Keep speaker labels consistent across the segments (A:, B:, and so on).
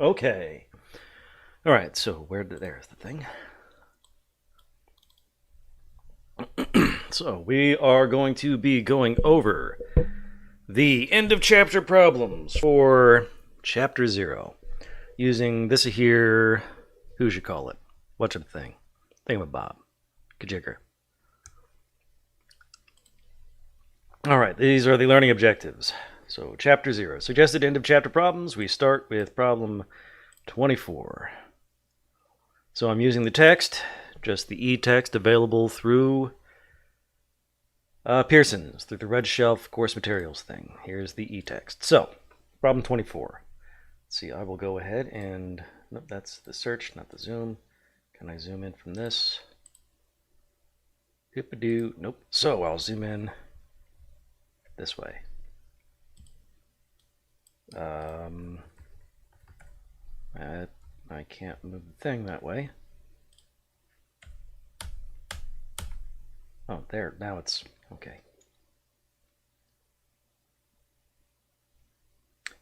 A: Okay. All right, so there's the thing. So we are going to be going over the end of chapter problems for chapter 0 using this here, who should call it? What's a thing? Thingamabob. Kajigger. All right, these are the learning objectives. So chapter 0, suggested end of chapter problems. We start with problem 24. So I'm using the text, just the e-text available through Pearson's, through the Red Shelf course materials thing. Here's the e-text. So, problem 24. Let's see, I will go ahead and, nope, that's the search, not the zoom. Can I zoom in from this? Hip-a-doo, nope. So I'll zoom in this way. I can't move the thing that way. Oh, there, now it's okay.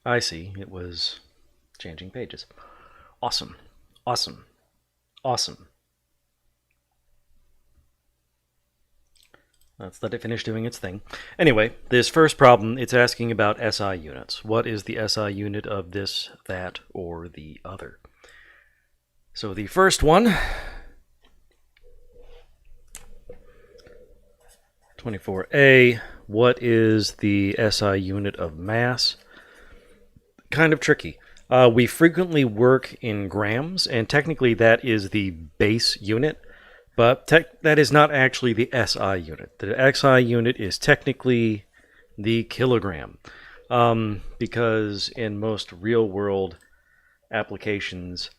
A: I see, it was changing pages. Awesome, awesome, awesome. Let's let it finish doing its thing. Anyway, this first problem, it's asking about SI units. What is the SI unit of this, that, or the other? So the first one, 24A, what is the SI unit of mass? Kind of tricky. We frequently work in grams, and technically that is the base unit, but that is not actually the SI unit. The SI unit is technically the kilogram, because in most real-world applications,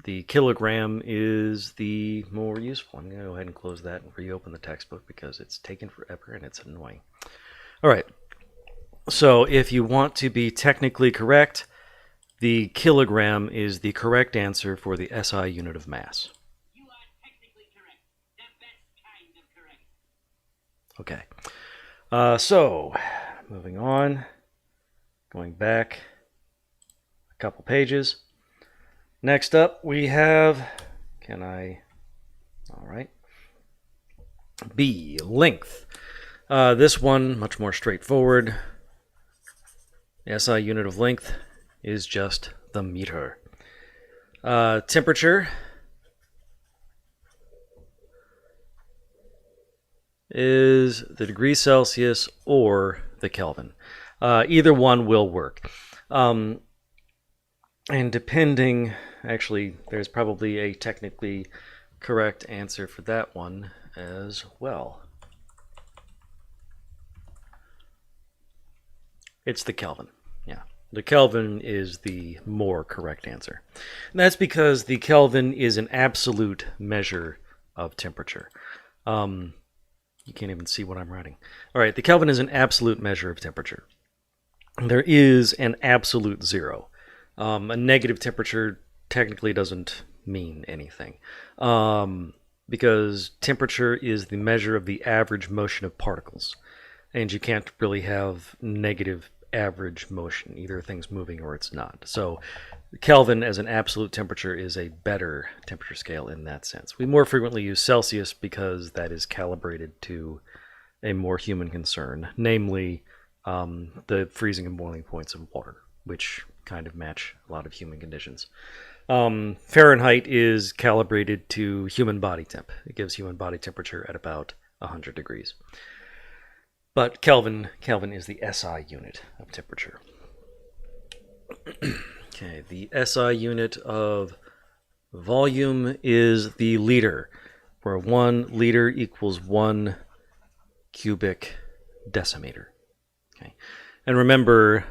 A: the kilogram is the more useful. I'm going to go ahead and close that and reopen the textbook because it's taken forever and it's annoying. All right. So if you want to be technically correct, the kilogram is the correct answer for the SI unit of mass.
B: You are technically correct. The best kind of correct.
A: Okay. So, moving on. Going back a couple pages. Next up, we have, all right. B, length. This one, much more straightforward. The SI unit of length is just the meter. Temperature is the degrees Celsius or the Kelvin. Either one will work. And depending, actually, there's probably a technically correct answer for that one as well. It's the Kelvin. Yeah. The Kelvin is the more correct answer. And that's because the Kelvin is an absolute measure of temperature. You can't even see what I'm writing. All right, the Kelvin is an absolute measure of temperature. There is an absolute zero. A negative temperature technically doesn't mean anything, because temperature is the measure of the average motion of particles, and you can't really have negative average motion. Either thing's moving or it's not. So Kelvin as an absolute temperature is a better temperature scale in that sense. We more frequently use Celsius because that is calibrated to a more human concern, namely the freezing and boiling points of water, which kind of match a lot of human conditions. Fahrenheit is calibrated to human body temp. It gives human body temperature at about 100 degrees. But Kelvin is the SI unit of temperature. Okay, the SI unit of volume is the liter, where 1 liter equals 1 cubic decimeter. Okay, and remember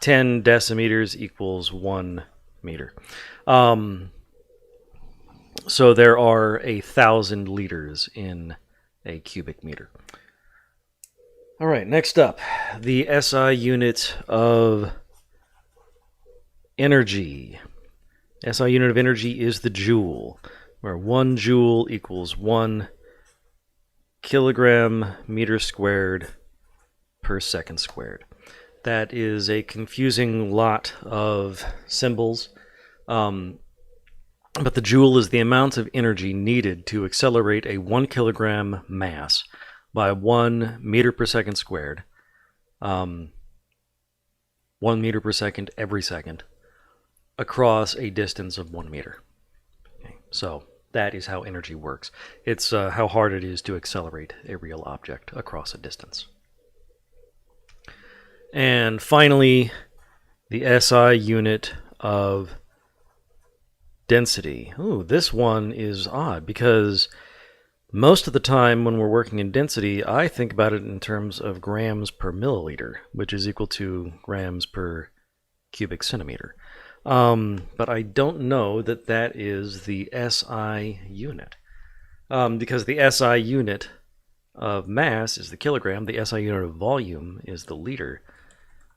A: 10 decimeters equals 1 meter. So there are 1,000 liters in a cubic meter. All right, next up, the SI unit of energy. SI unit of energy is the joule, where 1 joule equals 1 kilogram meter squared per second squared. That is a confusing lot of symbols. But the joule is the amount of energy needed to accelerate a 1 kilogram mass by 1 meter per second squared. 1 meter per second every second across a distance of 1 meter. Okay, so that is how energy works. It's how hard it is to accelerate a real object across a distance. And finally, the SI unit of density. Ooh, this one is odd because most of the time when we're working in density, I think about it in terms of grams per milliliter, which is equal to grams per cubic centimeter. But I don't know that that is the SI unit. Because the SI unit of mass is the kilogram, the SI unit of volume is the liter.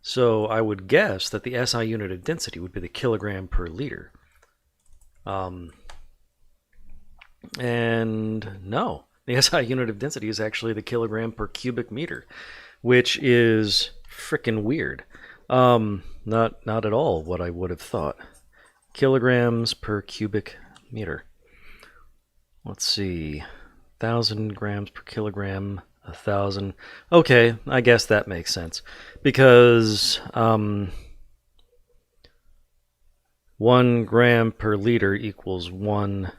A: So I would guess that the SI unit of density would be the kilogram per liter. And no, the SI unit of density is actually the kilogram per cubic meter, which is frickin' weird. Not at all what I would have thought. Kilograms per cubic meter. Let's see, 1,000 grams per kilogram, 1,000. Okay, I guess that makes sense because 1 gram per liter equals 1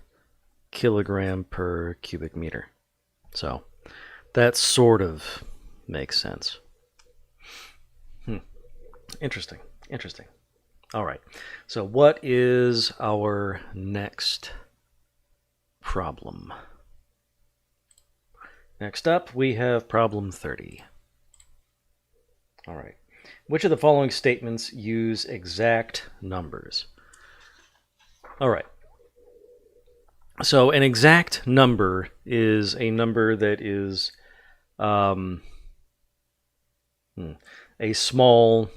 A: kilogram per cubic meter. So that sort of makes sense. Interesting. All right. So what is our next problem? Next up, we have problem 30. All right. Which of the following statements use exact numbers? All right. So an exact number is a number that is a small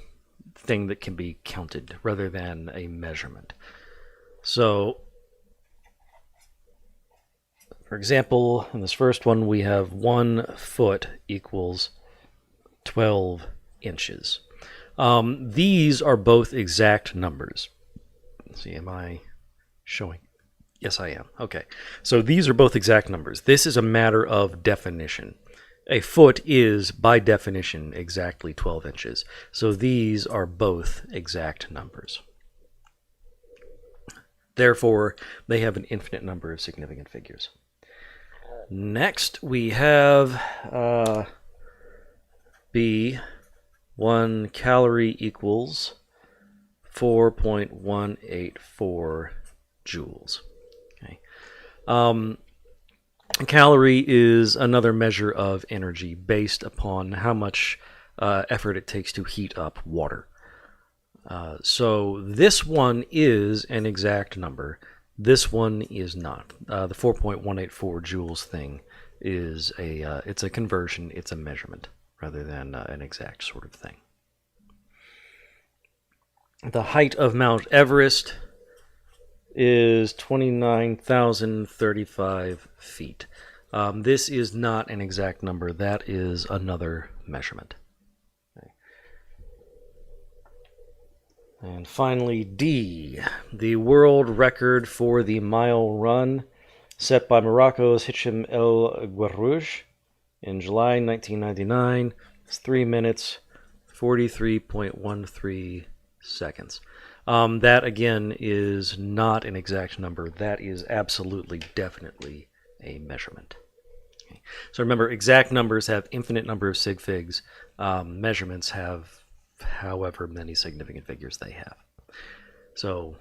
A: thing that can be counted rather than a measurement. So, for example, in this first one, we have 1 foot equals 12 inches. These are both exact numbers. Let's see, am I showing? Yes, I am. Okay. So these are both exact numbers. This is a matter of definition. A foot is, by definition, exactly 12 inches. So these are both exact numbers. Therefore, they have an infinite number of significant figures. Next, we have B, 1 calorie equals 4.184 joules. Okay. A calorie is another measure of energy based upon how much effort it takes to heat up water. So this one is an exact number. This one is not. The 4.184 joules thing is it's a conversion, it's a measurement rather than an exact sort of thing. The height of Mount Everest is 29,035 feet. This is not an exact number. That is another measurement. Okay. And finally, D, the world record for the mile run set by Morocco's Hicham El Guerrouj in July 1999 is 3 minutes, 43.13 seconds. That, again, is not an exact number. That is absolutely, definitely a measurement. Okay. So remember, exact numbers have infinite number of sig figs. Measurements have however many significant figures they have. So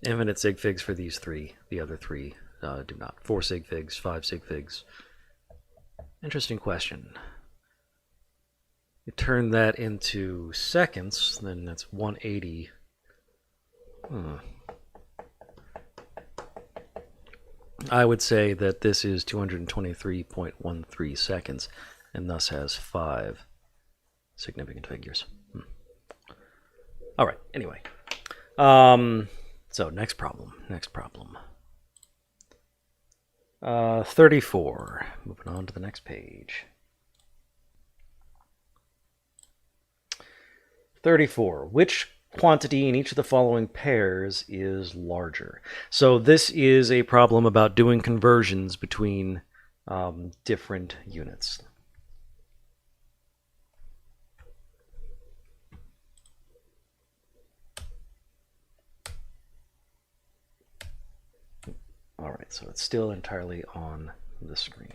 A: infinite sig figs for these three. The other three do not. 4 sig figs, 5 sig figs. Interesting question. You turn that into seconds, then that's 180. I would say that this is 223.13 seconds and thus has 5 significant figures. All right, anyway. So next problem. 34. Moving on to the next page. 34. Which quantity in each of the following pairs is larger? So this is a problem about doing conversions between different units. All right, so it's still entirely on the screen.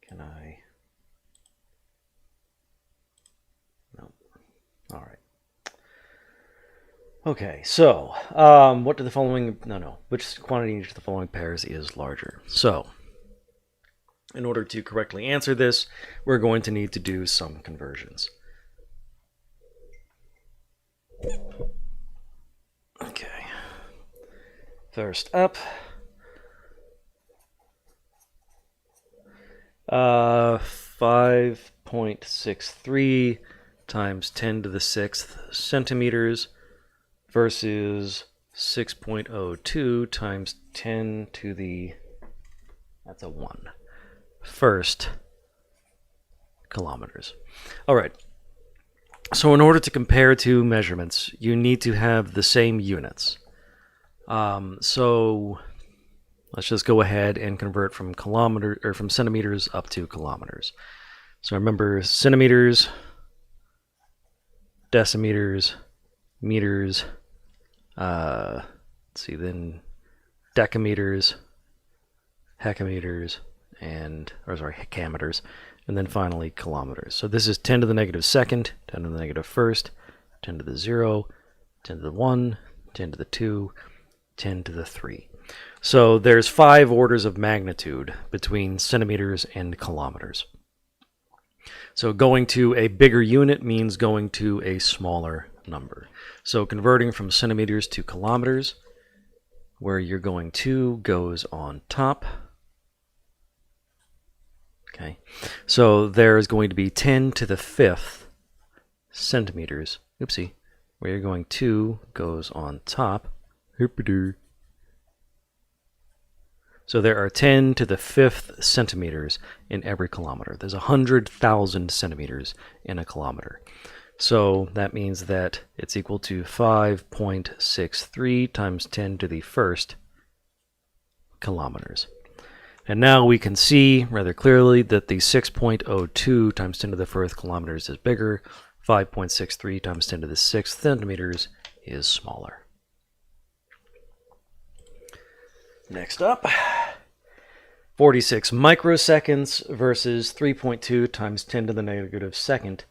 A: Can I? No. All right. Okay, so what do the following? No. Which quantity in each of the following pairs is larger? So, in order to correctly answer this, we're going to need to do some conversions. Okay. First up, 5.63 times 10 to the 6th centimeters versus 6.02 times 10 to the, that's a 1, first kilometers. All right. So in order to compare two measurements, you need to have the same units. So let's just go ahead and convert from from centimeters up to kilometers. So remember centimeters, decimeters, meters, let's see, then decameters, hecameters, hecameters, and then finally kilometers. So this is 10 to the negative second, 10 to the negative first, 10 to the 0, 10 to the 1, 10 to the 2, 10 to the 3. So there's 5 orders of magnitude between centimeters and kilometers. So going to a bigger unit means going to a smaller number. So converting from centimeters to kilometers, where you're going to goes on top. Okay, so there is going to be 10 to the 5th centimeters. Oopsie, where you're going to goes on top. So there are 10 to the 5th centimeters in every kilometer. There's 100,000 centimeters in a kilometer. So that means that it's equal to 5.63 times 10 to the 1st kilometers. And now we can see rather clearly that the 6.02 times 10 to the 1st kilometers is bigger. 5.63 times 10 to the 6th centimeters is smaller. Next up, 46 microseconds versus 3.2 times 10 to the negative second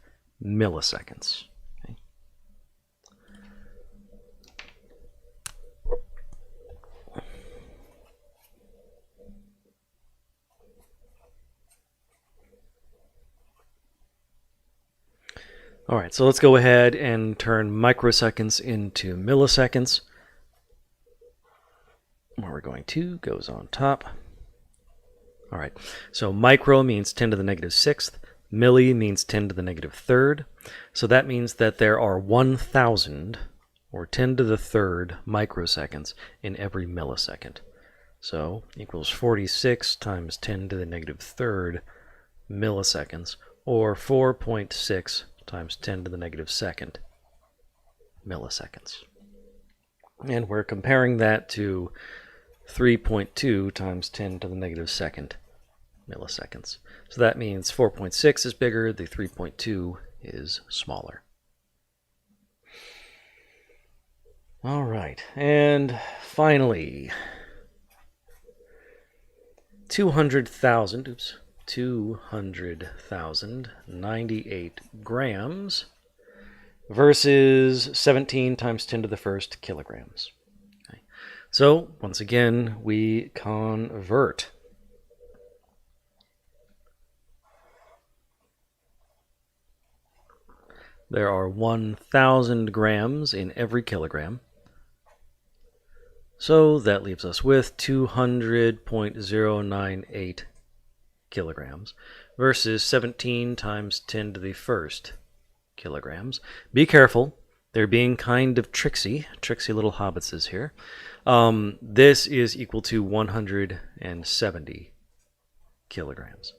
A: milliseconds. Okay. All right, so let's go ahead and turn microseconds into milliseconds. Where we're going to goes on top. All right, so micro means 10 to the negative 6th. Milli means 10 to the negative 3rd. So that means that there are 1,000, or 10 to the 3rd microseconds in every millisecond. So equals 46 times 10 to the negative 3rd milliseconds, or 4.6 times 10 to the negative 2nd milliseconds. And we're comparing that to 3.2 times 10 to the negative 2nd milliseconds. So that means 4.6 is bigger, the 3.2 is smaller. All right, and finally, 200,098 grams versus 17 times 10 to the 1st kilograms. Okay. So, once again, we convert. There are 1,000 grams in every kilogram. So that leaves us with 200.098 kilograms versus 17 times 10 to the 1st kilograms. Be careful. They're being kind of tricksy little hobbitses here. This is equal to 170 kilograms.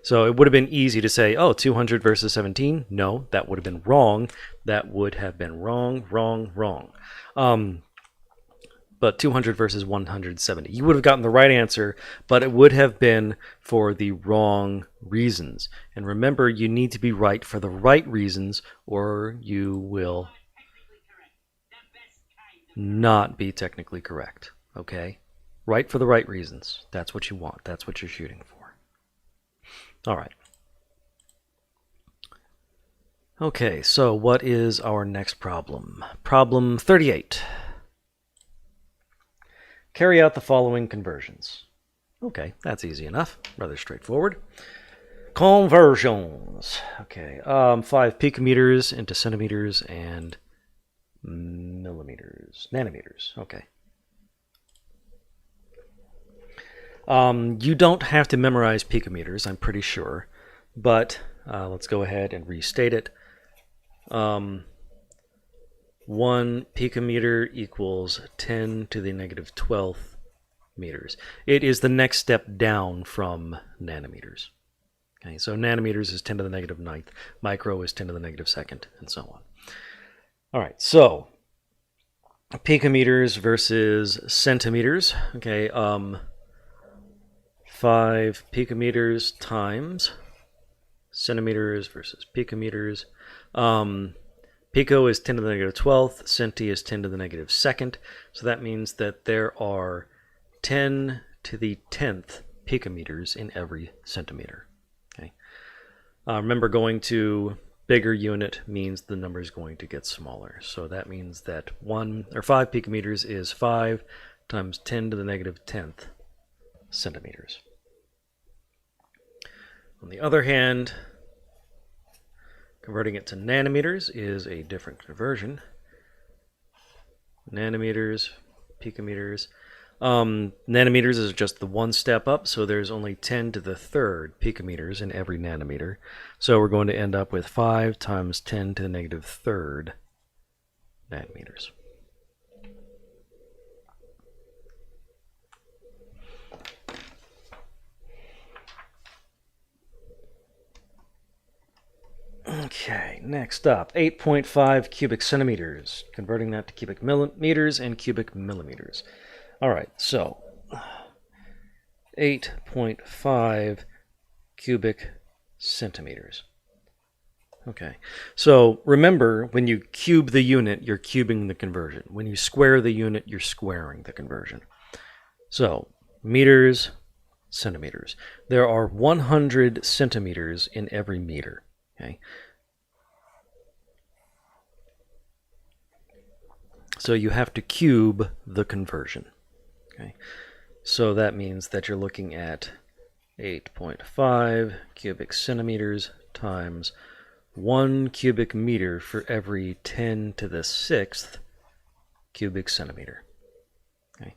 A: So it would have been easy to say, oh, 200 versus 17. No, that would have been wrong. That would have been wrong, wrong, wrong. But 200 versus 170. You would have gotten the right answer, but it would have been for the wrong reasons. And remember, you need to be right for the right reasons, or you will not be technically correct. Okay? Right for the right reasons. That's what you want. That's what you're shooting for. All right. Okay, so what is our next problem? Problem 38. Carry out the following conversions. Okay, that's easy enough. Rather straightforward. Conversions. Okay, 5 picometers into centimeters and millimeters. Nanometers. Okay. You don't have to memorize picometers, I'm pretty sure. But let's go ahead and restate it. 1 picometer equals 10 to the negative 12th meters. It is the next step down from nanometers. Okay, so nanometers is 10 to the negative 9th, micro is 10 to the negative 2nd, and so on. All right, so picometers versus centimeters. Okay, 5 picometers times centimeters versus picometers. Pico is 10 to the negative 12th, centi is 10 to the negative 2nd, so that means that there are 10 to the 10th picometers in every centimeter. Okay. Remember, going to bigger unit means the number is going to get smaller, so that means that 5 picometers is 5 times 10 to the negative 10th centimeters. On the other hand, converting it to nanometers is a different conversion. Nanometers, picometers. Nanometers is just the one step up, so there's only 10 to the 3rd picometers in every nanometer. So we're going to end up with 5 times 10 to the negative 3rd nanometers. Okay, next up, 8.5 cubic centimeters. Converting that to cubic meters and cubic millimeters. All right, so 8.5 cubic centimeters. Okay, so remember, when you cube the unit, you're cubing the conversion. When you square the unit, you're squaring the conversion. So, meters, centimeters. There are 100 centimeters in every meter. Okay. So you have to cube the conversion. Okay. So that means that you're looking at 8.5 cubic centimeters times 1 cubic meter for every 10 to the 6th cubic centimeter. Okay.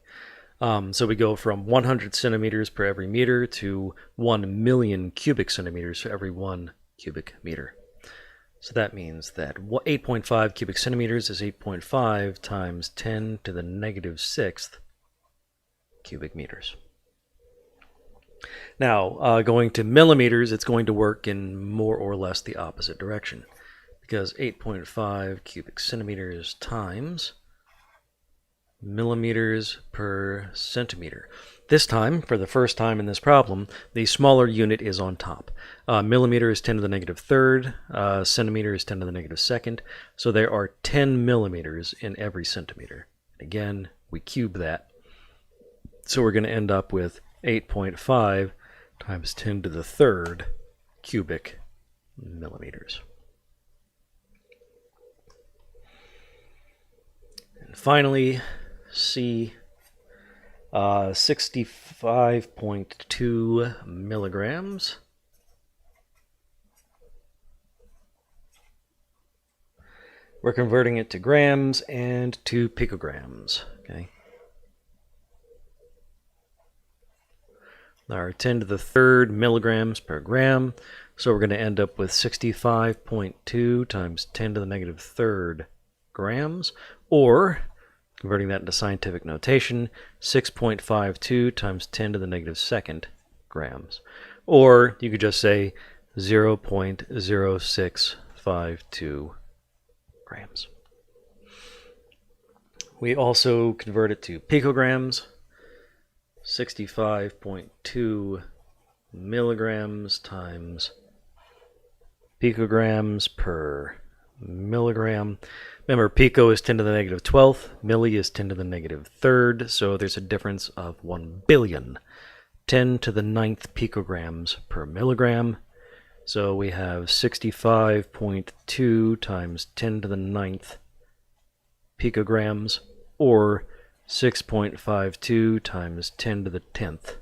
A: So we go from 100 centimeters per every meter to 1 million cubic centimeters for every 1 cubic meter. So that means that 8.5 cubic centimeters is 8.5 times 10 to the negative 6th cubic meters. Now, going to millimeters, it's going to work in more or less the opposite direction, because 8.5 cubic centimeters times millimeters per centimeter. This time, for the first time in this problem, the smaller unit is on top. Millimeter is 10 to the negative 3rd, centimeter is 10 to the negative 2nd, so there are 10 millimeters in every centimeter. Again, we cube that, so we're going to end up with 8.5 times 10 to the 3rd cubic millimeters. And finally, C, 65.2 milligrams. We're converting it to grams and to picograms. Okay. Our 10 to the 3rd milligrams per gram. So we're going to end up with 65.2 times 10 to the negative 3rd grams, or converting that into scientific notation, 6.52 times 10 to the negative 2nd grams. Or you could just say 0.0652 grams. We also convert it to picograms, 65.2 milligrams times picograms per milligram. Remember, pico is 10 to the negative 12th, milli is 10 to the negative 3rd, so there's a difference of 1 billion. 10 to the 9th picograms per milligram. So we have 65.2 times 10 to the 9th picograms, or 6.52 times 10 to the 10th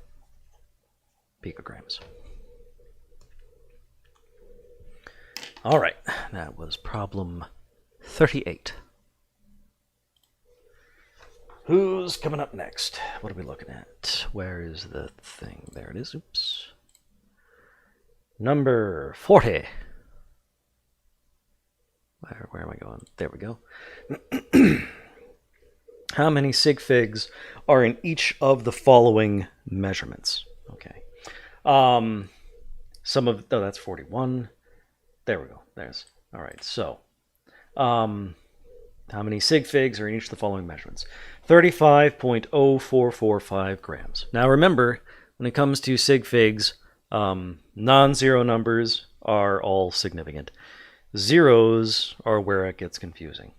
A: picograms. All right, that was problem 38. Who's coming up next? What are we looking at? Where is the thing? There it is. Oops. Number 40. Where am I going? There we go. How many sig figs are in each of the following measurements? Okay. That's 41. There we go. All right. So, how many sig figs are in each of the following measurements? 35.0445 grams. Now remember, when it comes to sig figs, non-zero numbers are all significant. Zeros are where it gets confusing.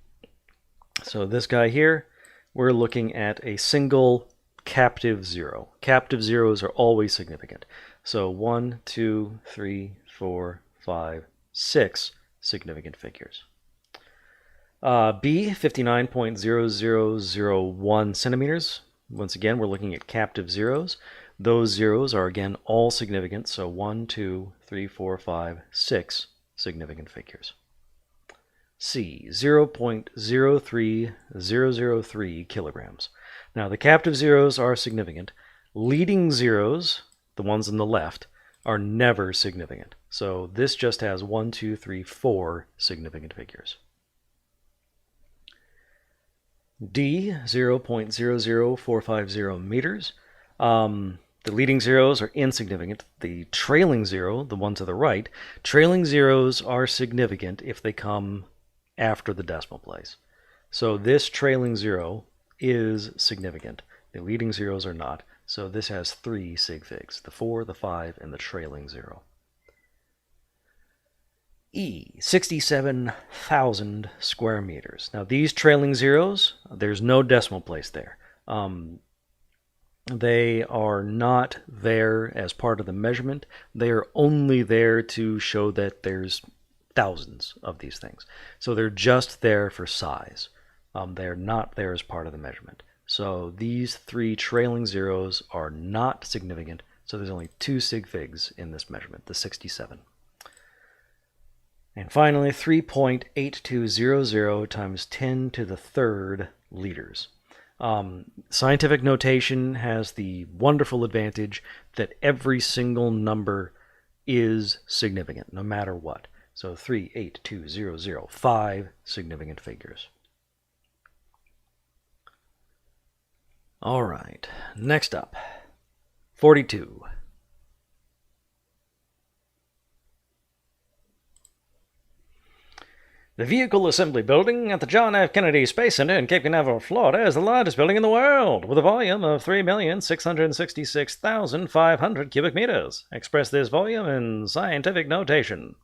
A: So this guy here, we're looking at a single captive zero. Captive zeros are always significant. So 1, 2, 3, 4, 5, 6 significant figures. B, 59.0001 centimeters. Once again, we're looking at captive zeros. Those zeros are again all significant, so 1, 2, 3, 4, 5, 6 significant figures. C, 0.03003 kilograms. Now the captive zeros are significant. Leading zeros, the ones on the left, are never significant. So this just has 1, 2, 3, 4 significant figures. D, 0.00450 meters. The leading zeros are insignificant. The trailing zero, the one to the right, trailing zeros are significant if they come after the decimal place. So this trailing zero is significant. The leading zeros are not. So this has 3 sig figs, the 4, the 5, and the trailing zero. E, 67,000 square meters. Now these trailing zeros, there's no decimal place there. They are not there as part of the measurement. They are only there to show that there's thousands of these things. So they're just there for size. They're not there as part of the measurement. So these 3 trailing zeros are not significant. So there's only 2 sig figs in this measurement, the 67. And finally, 3.8200 times 10 to the 3rd liters. Scientific notation has the wonderful advantage that every single number is significant, no matter what. So 38200, 5 significant figures. All right, next up, 42. The Vehicle Assembly Building at the John F. Kennedy Space Center in Cape Canaveral, Florida, is the largest building in the world, with a volume of 3,666,500 cubic meters. Express this volume in scientific notation.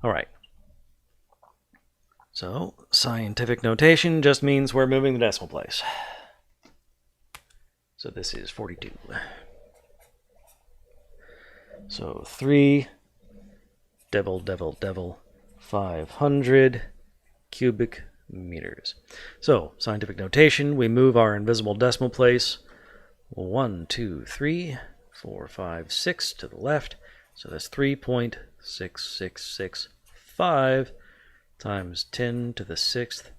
A: All right. So, scientific notation just means we're moving the decimal place. So this is 42. So 3, 500 cubic meters. So, scientific notation, we move our invisible decimal place 1, 2, 3, 4, 5, 6 to the left. So that's 3.6665 times 10 to the 6th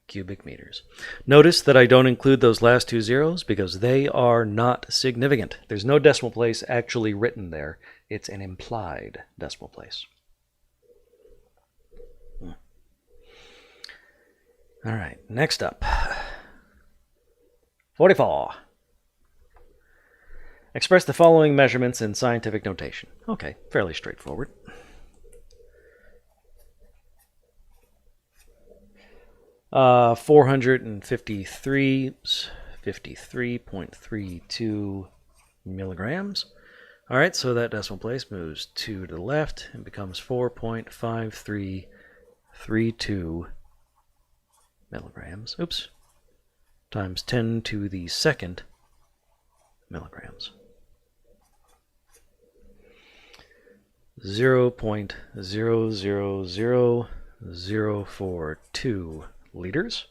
A: cubic meters. Notice that I don't include those last 2 zeros because they are not significant. There's no decimal place actually written there. It's an implied decimal place. All right, next up, 44. Express the following measurements in scientific notation. Okay, fairly straightforward. Uh, 53.32 milligrams. All right, so that decimal place moves 2 to the left and becomes 4.5332 milligrams. Oops. Times 10 to the second milligrams. 0.000042 liters.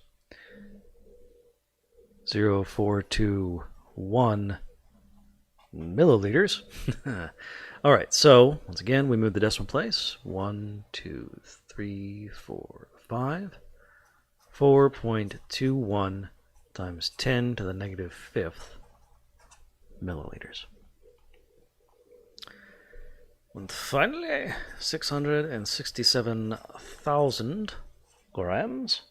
A: 0.421 milliliters. All right, so once again, we move the decimal place. 1, 2, 3, 4, 5. 4.21 times 10 to the negative fifth milliliters. And finally, 667,000 grams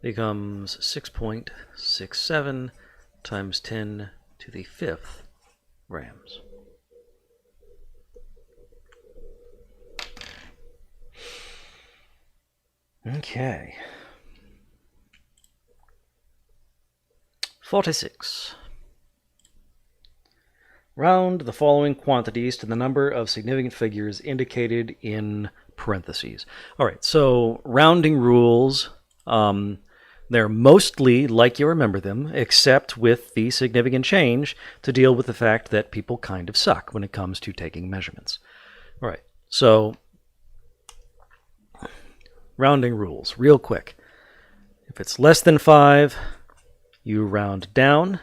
A: becomes 6.67 times 10 to the fifth grams. Okay. 46. Round the following quantities to the number of significant figures indicated in parentheses. All right, so rounding rules, they're mostly like you remember them, except with the significant change to deal with the fact that people kind of suck when it comes to taking measurements. All right, so rounding rules, real quick. If it's less than 5, you round down.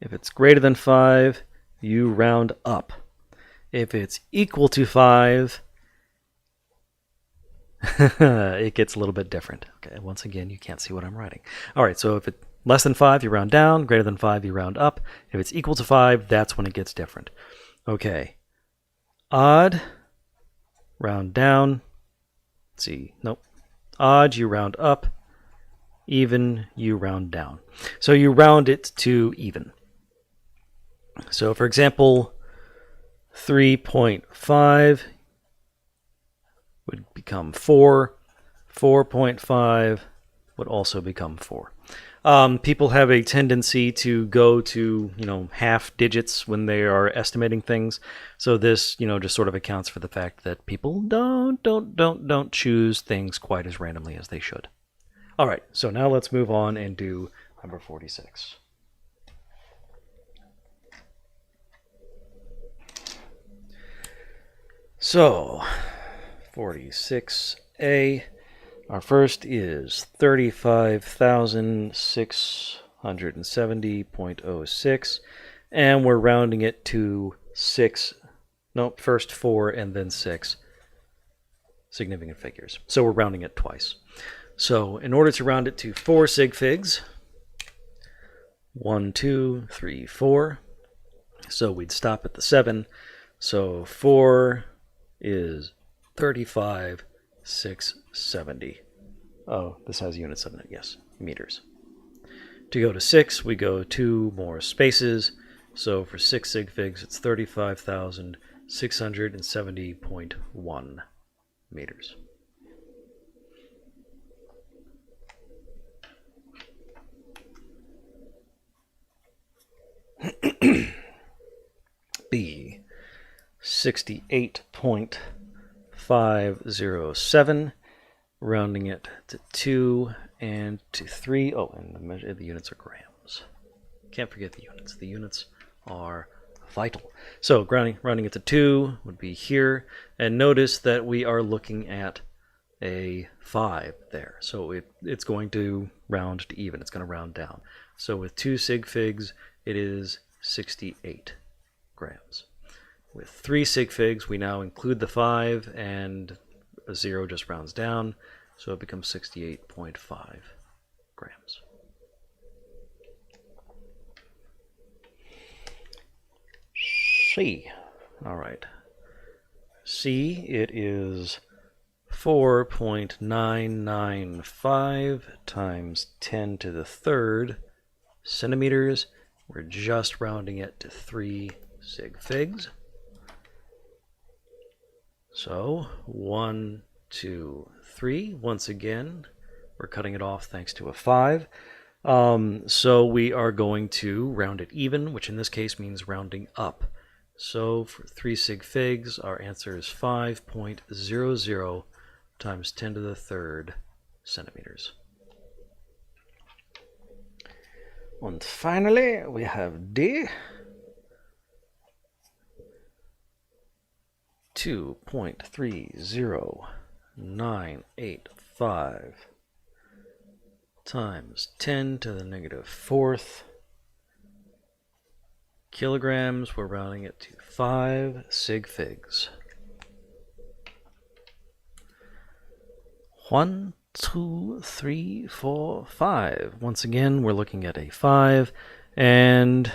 A: If it's greater than 5, you round up. If it's equal to 5, it gets a little bit different. Okay, once again, you can't see what I'm writing. All right, so if it's less than 5, you round down. Greater than 5, you round up. If it's equal to 5, that's when it gets different. Okay. Odd, round down. Let's see, nope. Odd, you round up. Even, you round down. So you round it to even. So, for example, 3.5 would become 4. 4.5 would also become 4. People have a tendency to go to, half digits when they are estimating things. So this, just sort of accounts for the fact that people don't choose things quite as randomly as they should. All right, so now let's move on and do number 46. So, 46A, our first is 35,670.06, and we're rounding it to 6, first 4 and then 6 significant figures. So we're rounding it twice. So in order to round it to 4 sig figs, 1, 2, 3, 4, so we'd stop at the 7. So 4 is 35,670. Oh, this has units in it, yes, meters. To go to 6, we go 2 more spaces. So for 6 sig figs, it's 35,670.1 meters. B, 68.507, rounding it to 2 and to 3. Oh, and the units are grams. Can't forget the units. The units are vital. So rounding it to 2 would be here. And notice that we are looking at a 5 there. So it's going to round to even. It's going to round down. So with 2 sig figs, it is 68 grams. With 3 sig figs, we now include the 5, and a 0 just rounds down, so it becomes 68.5 grams. C. All right. C, it is 4.995 times 10 to the third centimeters we're just rounding it to 3 sig figs. So 1, 2, 3. Once again, we're cutting it off thanks to a 5. So we are going to round it even, which in this case means rounding up. So for 3 sig figs, our answer is 5.00 times 10 to the third centimeters. And finally, we have D. 2.30985 times 10 to the negative fourth kilograms. We're rounding it to 5 sig figs. 1, 2, 3, 4, 5. Once again, we're looking at a 5, and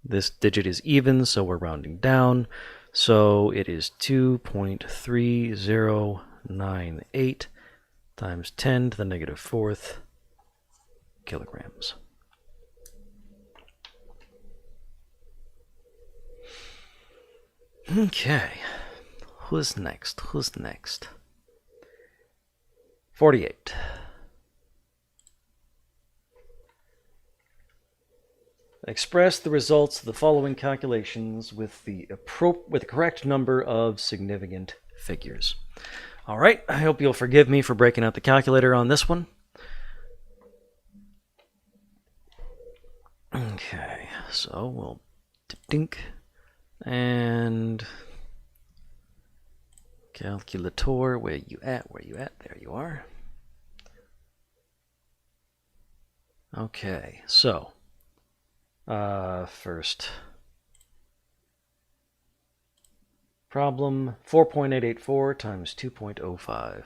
A: this digit is even, so we're rounding down. So it is 2.3098 times 10 to the negative fourth kilograms. Okay, who's next? 48. Express the results of the following calculations with the correct number of significant figures. All right, I hope you'll forgive me for breaking out the calculator on this one. Okay, so we'll dink and calculator, where you at, there you are. Okay, so first problem, 4.884 times 2.05.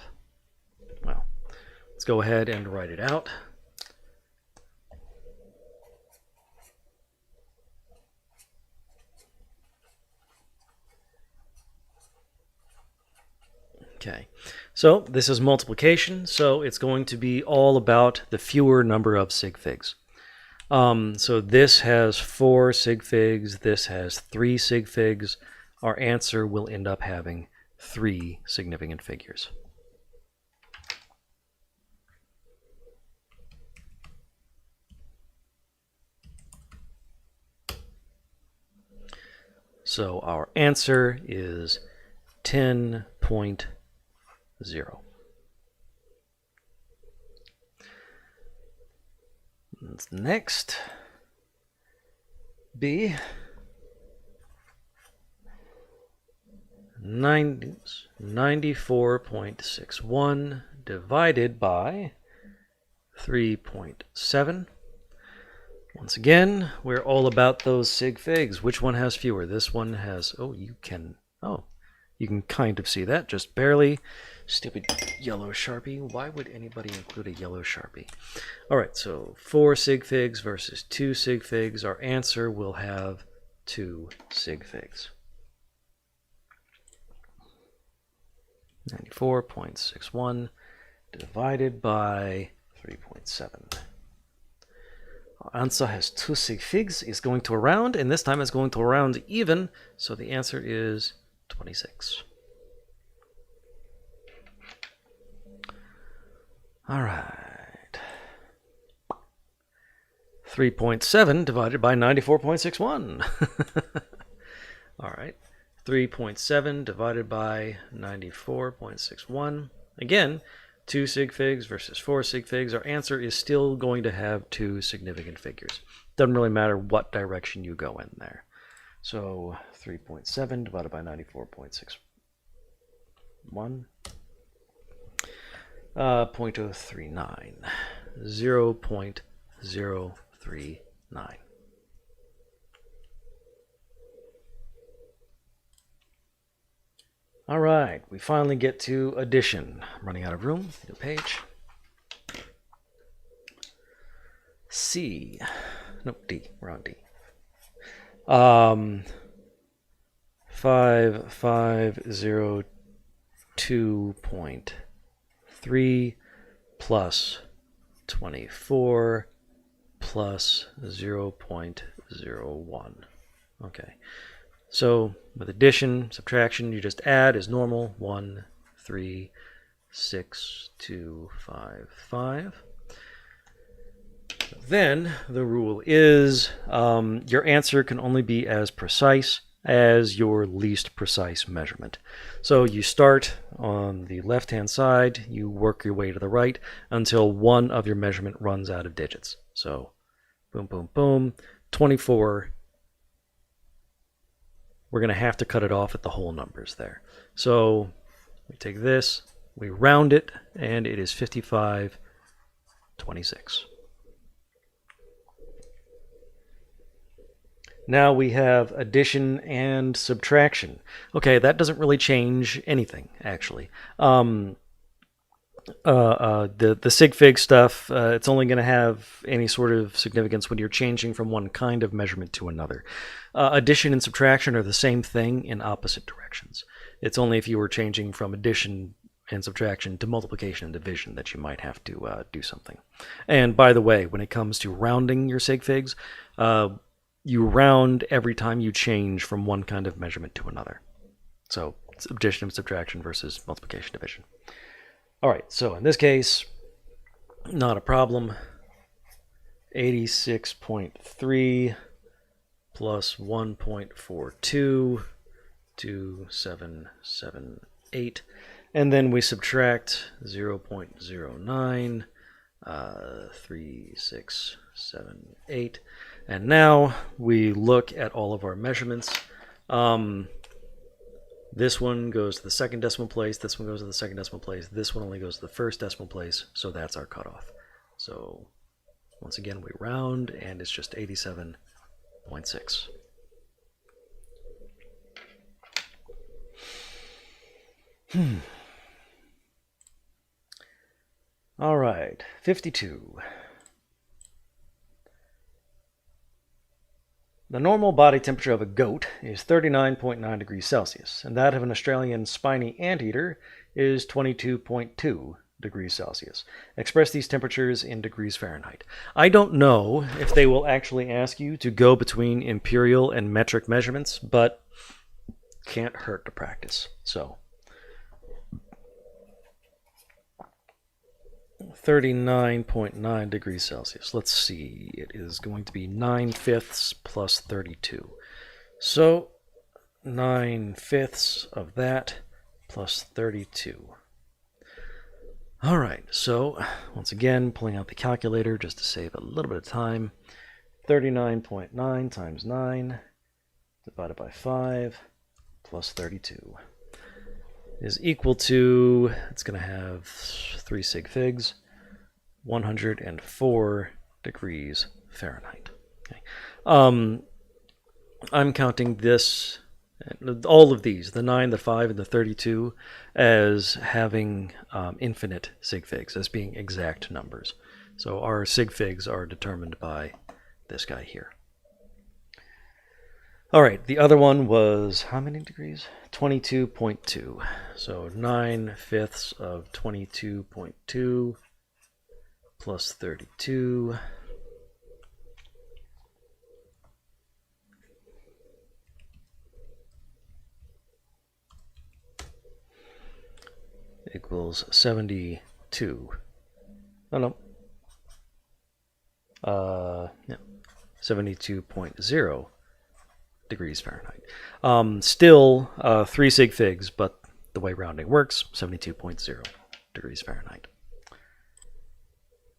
A: Well, let's go ahead and write it out. Okay, so this is multiplication, so it's going to be all about the fewer number of sig figs. So this has 4 sig figs, this has 3 sig figs. Our answer will end up having 3 significant figures. So our answer is 10.0. Next, B, 94.61 divided by 3.7. Once again, we're all about those sig figs. Which one has fewer? This one has, you can kind of see that, just barely. Stupid yellow Sharpie. Why would anybody include a yellow Sharpie? All right, so 4 sig figs versus 2 sig figs. Our answer will have 2 sig figs. 94.61 divided by 3.7. Our answer has 2 sig figs, is going to a round, and this time it's going to a round even, so the answer is 26. All right. 3.7 divided by 94.61. All right. 3.7 divided by 94.61. Again, 2 sig figs versus 4 sig figs. Our answer is still going to have 2 significant figures. Doesn't really matter what direction you go in there. So 3.7 divided by 94.61. 0.039. 0.039. All right, we finally get to addition. I'm running out of room. New page. C. Nope, D. We're on D. 5502.3 plus 24 plus 0.039 0, 1. Okay. So with addition, subtraction, you just add as normal. 1, 3, 6, 2, 5, 5. Then the rule is your answer can only be as precise as your least precise measurement. So you start on the left-hand side, you work your way to the right until one of your measurement runs out of digits. So boom, boom, boom, 24. We're going to have to cut it off at the whole numbers there. So we take this, we round it, and it is 55/26. Now we have addition and subtraction. Okay, that doesn't really change anything, actually. The sig fig stuff, it's only going to have any sort of significance when you're changing from one kind of measurement to another. Addition and subtraction are the same thing in opposite directions. It's only if you were changing from addition and subtraction to multiplication and division that you might have to do something. And by the way, when it comes to rounding your sig figs, you round every time you change from one kind of measurement to another. So it's addition and subtraction versus multiplication division. All right, so in this case, not a problem. 86.3 plus 1.42, 2778. And then we subtract 0.09, 3678. And now we look at all of our measurements. This one goes to the second decimal place, this one goes to the second decimal place, this one only goes to the first decimal place, so that's our cutoff. So once again, we round, and it's just 87.6. All right, 52. The normal body temperature of a goat is 39.9 degrees Celsius, and that of an Australian spiny anteater is 22.2 degrees Celsius. Express these temperatures in degrees Fahrenheit. I don't know if they will actually ask you to go between imperial and metric measurements, but can't hurt to practice. So 39.9 degrees Celsius. Let's see. It is going to be 9/5 plus 32. So 9/5 of that plus 32. All right. So once again, pulling out the calculator just to save a little bit of time. 39.9 times 9 divided by 5 plus 32 is equal to, it's going to have 3 sig figs, 104 degrees Fahrenheit. Okay. I'm counting this, all of these, the 9, the 5, and the 32, as having infinite sig figs, as being exact numbers. So our sig figs are determined by this guy here. All right, the other one was how many degrees? 22.2. So 9/5 of 22.2 plus 32 equals 72. Oh no. Yeah, 72.0 degrees Fahrenheit. Still 3 sig figs, but the way rounding works, 72.0 degrees Fahrenheit.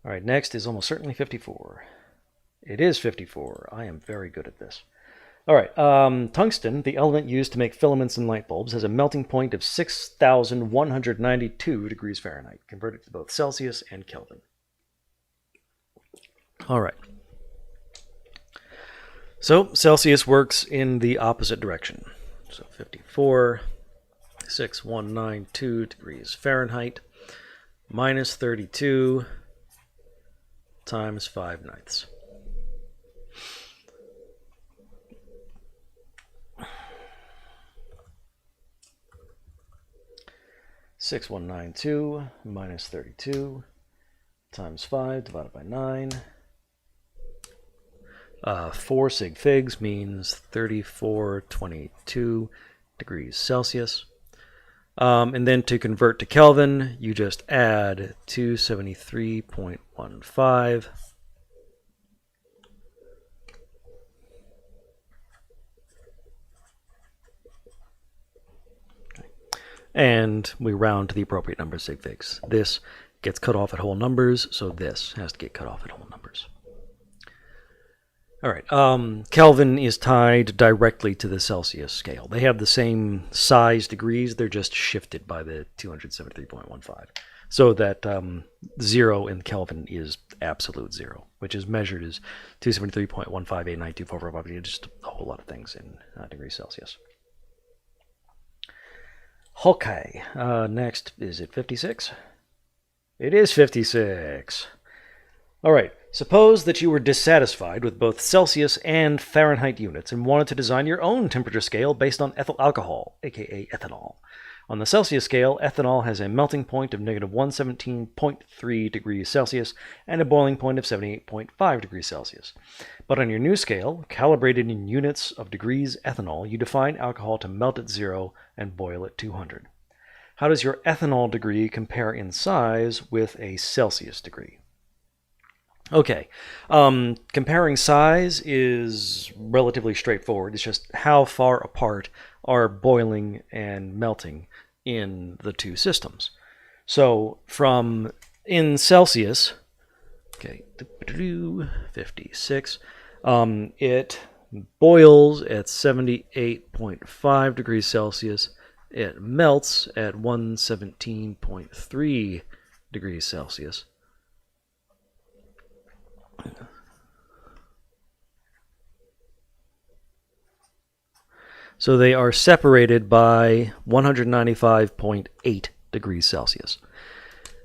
A: All right, next is almost certainly 54. It is 54. I am very good at this. All right, tungsten, the element used to make filaments in light bulbs, has a melting point of 6,192 degrees Fahrenheit, converted to both Celsius and Kelvin. All right. So Celsius works in the opposite direction. So 54, 6,192 degrees Fahrenheit minus 32 times 5/9. Six 192 minus 32 times 5 divided by 9. 4 sig figs means 3422 degrees Celsius. And then to convert to Kelvin, you just add 273.15. And we round to the appropriate number of sig figs. This gets cut off at whole numbers, so this has to get cut off at whole numbers. All right, Kelvin is tied directly to the Celsius scale. They have the same size degrees, they're just shifted by the 273.15. So that 0 in Kelvin is absolute 0, which is measured as 273.15892445, just a whole lot of things in degrees Celsius. Okay, next, is it 56? It is 56. All right, suppose that you were dissatisfied with both Celsius and Fahrenheit units and wanted to design your own temperature scale based on ethyl alcohol, aka ethanol. On the Celsius scale, ethanol has a melting point of negative 117.3 degrees Celsius and a boiling point of 78.5 degrees Celsius. But on your new scale, calibrated in units of degrees ethanol, you define alcohol to melt at 0 and boil at 200. How does your ethanol degree compare in size with a Celsius degree? Okay, comparing size is relatively straightforward. It's just how far apart are boiling and melting in the two systems. So in Celsius, okay, 56, it boils at 78.5 degrees Celsius. It melts at 117.3 degrees Celsius. So they are separated by 195.8 degrees Celsius,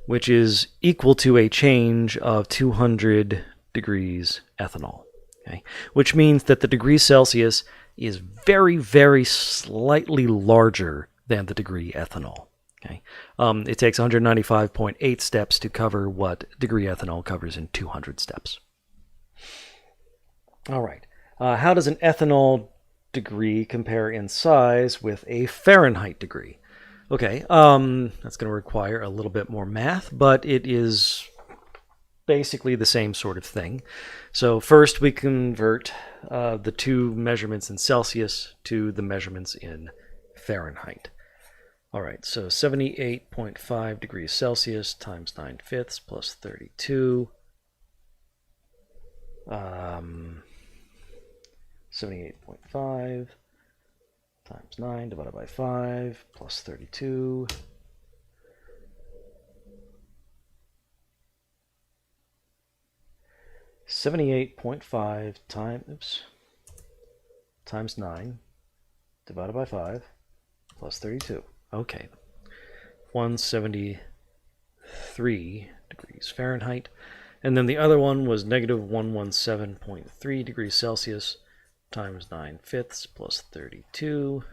A: which is equal to a change of 200 degrees ethanol. Okay? Which means that the degree Celsius is very, very slightly larger than the degree ethanol. Okay? It takes 195.8 steps to cover what degree ethanol covers in 200 steps. All right. How does an ethanol degree compare in size with a Fahrenheit degree? Okay, that's going to require a little bit more math, but it is basically the same sort of thing. So first we convert the two measurements in Celsius to the measurements in Fahrenheit. All right, so 78.5 degrees Celsius times 9/5 plus 32. 78.5 times 9 divided by 5 plus 32. Times 9 divided by 5 plus 32. Okay. 173 degrees Fahrenheit. And then the other one was negative 117.3 degrees Celsius times 9/5 plus 32.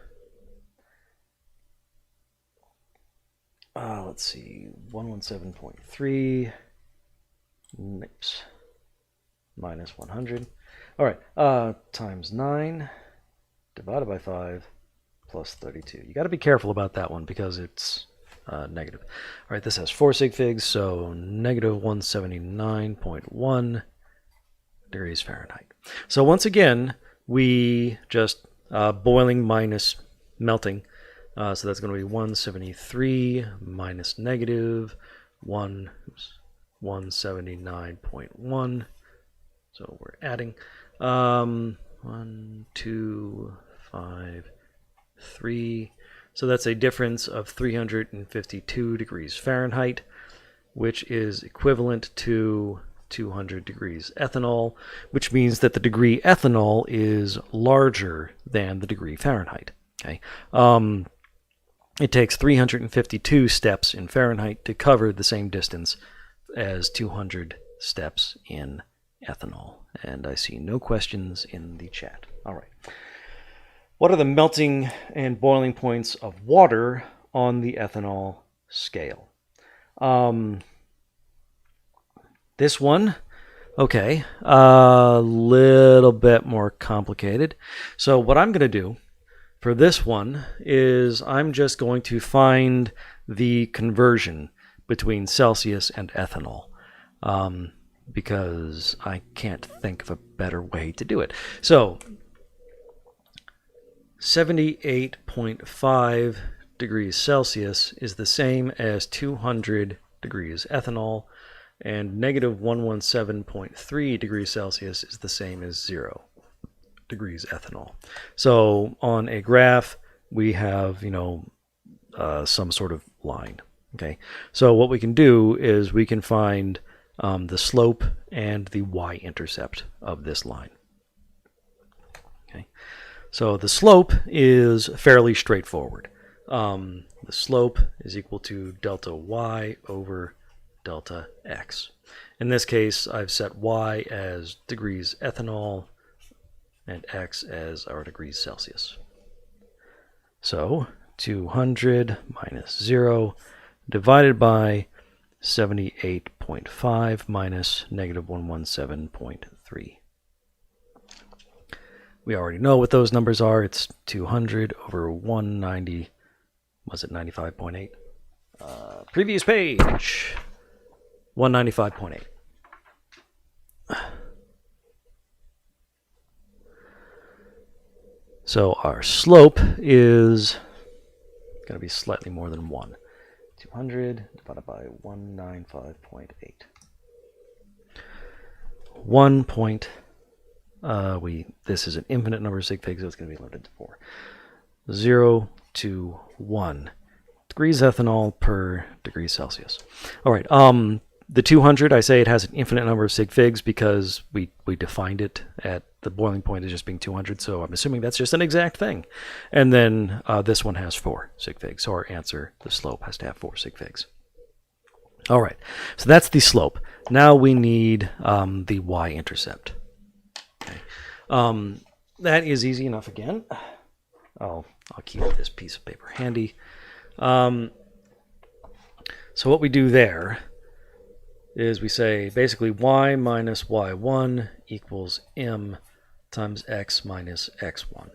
A: Let's see, 117.3 minus 100. All right, times 9 divided by 5 plus 32. You got to be careful about that one because it's negative. All right, this has 4 sig figs, so negative 179.1 degrees Fahrenheit. So once again, we just boiling minus melting. So that's going to be 173 minus negative 179.1. So we're adding 1, 2, 5, 3. So that's a difference of 352 degrees Fahrenheit, which is equivalent to 200 degrees ethanol, which means that the degree ethanol is larger than the degree Fahrenheit. Okay, it takes 352 steps in Fahrenheit to cover the same distance as 200 steps in ethanol. And I see no questions in the chat. All right. What are the melting and boiling points of water on the ethanol scale? This one, Okay, a little bit more complicated. So what I'm going to do for this one is I'm just going to find the conversion between Celsius and ethanol, because I can't think of a better way to do it. So 78.5 degrees Celsius is the same as 200 degrees ethanol, and negative 117.3 degrees Celsius is the same as 0 degrees ethanol. So on a graph, we have, some sort of line. Okay, so what we can do is we can find the slope and the y-intercept of this line. Okay, so the slope is fairly straightforward. The slope is equal to delta y over delta x. In this case, I've set y as degrees ethanol and x as our degrees Celsius. So 200 minus 0 divided by 78.5 minus negative 117.3. We already know what those numbers are. It's 200 over 190. Was it 95.8? Previous page. 195.8. So our slope is going to be slightly more than 1. 200 divided by 195.8. 1 point, this is an infinite number of sig figs, so it's going to be limited to 4. 0 to 1 degrees ethanol per degree Celsius. All right, the 200, I say it has an infinite number of sig figs because we defined it at the boiling point as just being 200, so I'm assuming that's just an exact thing. And then this one has 4 sig figs, so our answer, the slope, has to have 4 sig figs. All right, so that's the slope. Now we need the y-intercept. Okay. That is easy enough again. I'll keep this piece of paper handy. So what we do there is we say basically y minus y1 equals m times x minus x1.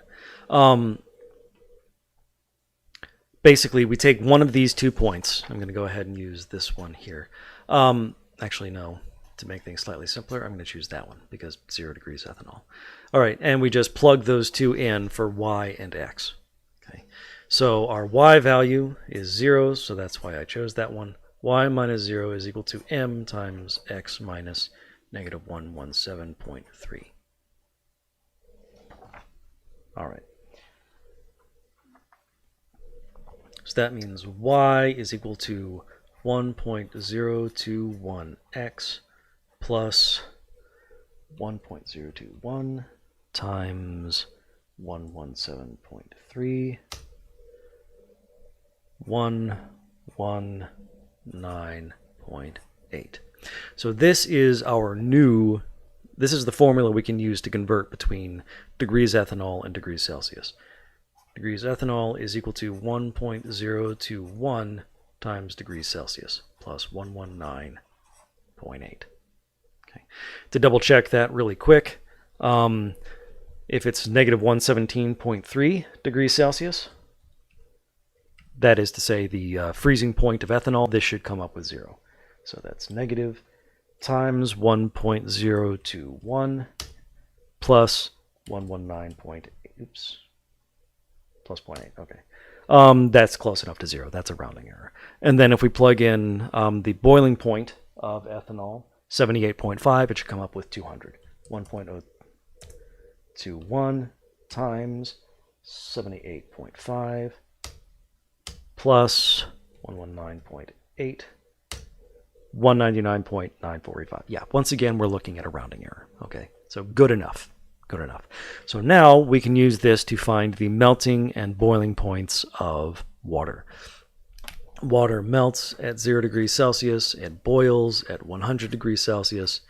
A: Basically, we take one of these 2 points. I'm going to go ahead and use this one here. Actually, no. To make things slightly simpler, I'm going to choose that one because 0 degrees ethanol. All right, and we just plug those 2 in for y and x. Okay, so our y value is 0, so that's why I chose that one. Y minus 0 is equal to m times x minus negative 117.3. All right. So that means y is equal to 1.021x plus 1.021 times 117.3, 119.8. So this is the formula we can use to convert between degrees ethanol and degrees Celsius. Degrees ethanol is equal to 1.021 times degrees Celsius plus 119.8. Okay. To double check that really quick, if it's negative 117.3 degrees Celsius, that is to say the freezing point of ethanol, this should come up with 0. So that's negative times 1.021 plus 119.8. Oops. Plus 0.8. Okay. That's close enough to 0. That's a rounding error. And then if we plug in the boiling point of ethanol, 78.5, it should come up with 200. 1.021 times 78.5 plus 119.8, 199.945. Yeah, once again, we're looking at a rounding error. Okay, so good enough. Good enough. So now we can use this to find the melting and boiling points of water. Water melts at 0 degrees Celsius, it boils at 100 degrees Celsius,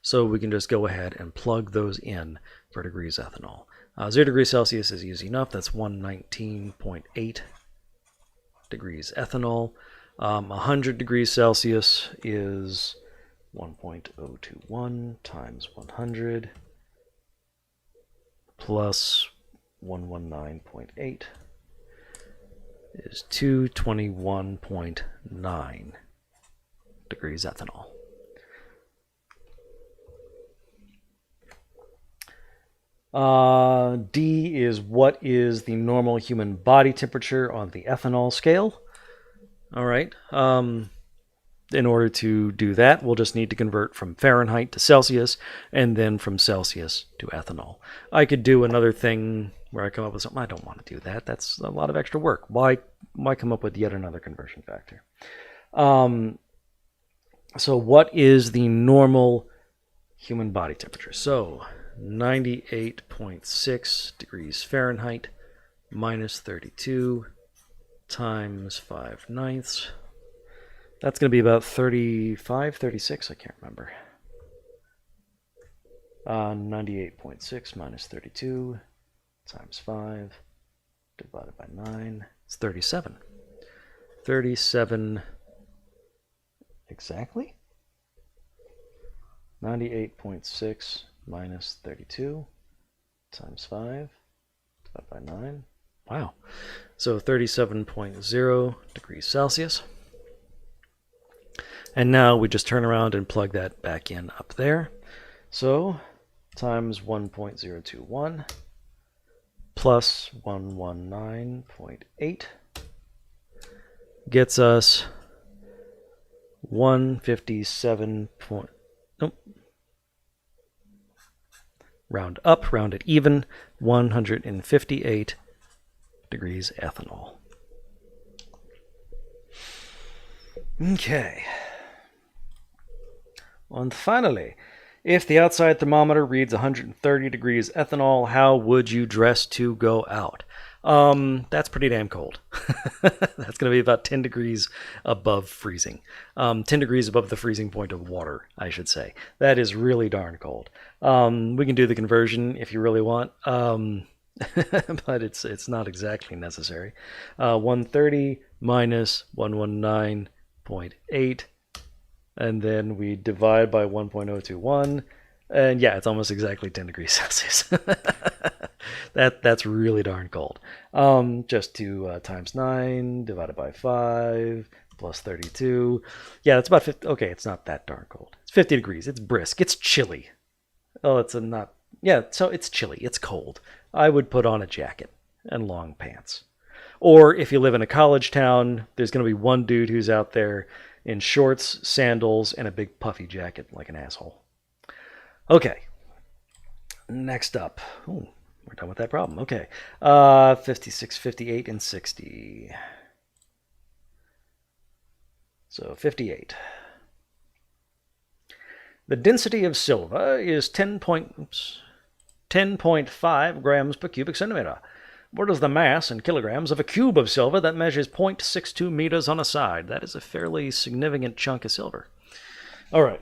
A: so we can just go ahead and plug those in for degrees ethanol. 0 degrees Celsius is easy enough, that's 119.8 degrees ethanol. 100 degrees Celsius is 1.021 times 100 plus 119.8 is 221.9 degrees ethanol. D is what is the normal human body temperature on the ethanol scale. All right. In order to do that, we'll just need to convert from Fahrenheit to Celsius and then from Celsius to ethanol. I could do another thing where I come up with something. I don't want to do that. That's a lot of extra work. Why come up with yet another conversion factor? So what is the normal human body temperature? So 98.6 degrees Fahrenheit minus 32 times 5/9. That's going to be about 35, 36, I can't remember. 98.6 minus 32 times 5 divided by 9. It's 37. 37 exactly? 98.6 minus 32 times 5 divided by 9. Wow. So 37.0 degrees Celsius. And now we just turn around and plug that back in up there. So times 1.021 plus 119.8 gets us 157. Nope. Round up, round it even, 158 degrees ethanol. Okay. And finally, if the outside thermometer reads 130 degrees ethanol, how would you dress to go out? That's pretty damn cold. That's going to be about 10 degrees above freezing. 10 degrees above the freezing point of water, I should say. That is really darn cold. We can do the conversion if you really want, but it's not exactly necessary. 130 minus 119.8, and then we divide by 1.021, and yeah, it's almost exactly 10 degrees Celsius. That's really darn cold. Just to times 9 divided by 5 plus 32. Yeah, that's about 50. Okay, it's not that darn cold. It's 50 degrees. It's brisk. It's chilly. Oh, it's a not. Yeah, so it's chilly. It's cold. I would put on a jacket and long pants. Or if you live in a college town, there's going to be one dude who's out there in shorts, sandals, and a big puffy jacket like an asshole. Okay. Next up. Ooh, we're done with that problem. Okay. 56, 58, and 60. So 58. The density of silver is 10.5 grams per cubic centimeter. What is the mass in kilograms of a cube of silver that measures 0.62 meters on a side? That is a fairly significant chunk of silver. All right.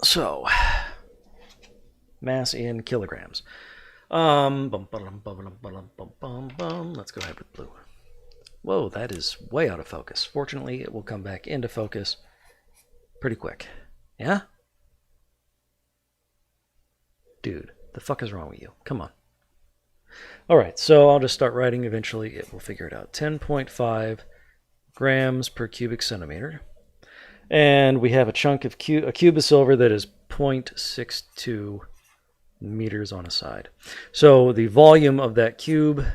A: So, mass in kilograms. Let's go ahead with blue. Whoa, that is way out of focus. Fortunately, it will come back into focus pretty quick. Yeah? Dude, the fuck is wrong with you? Come on. All right, so I'll just start writing. Eventually, it will figure it out. 10.5 grams per cubic centimeter. And we have a chunk of a cube of silver that is 0.62 meters on a side. So the volume of that cube,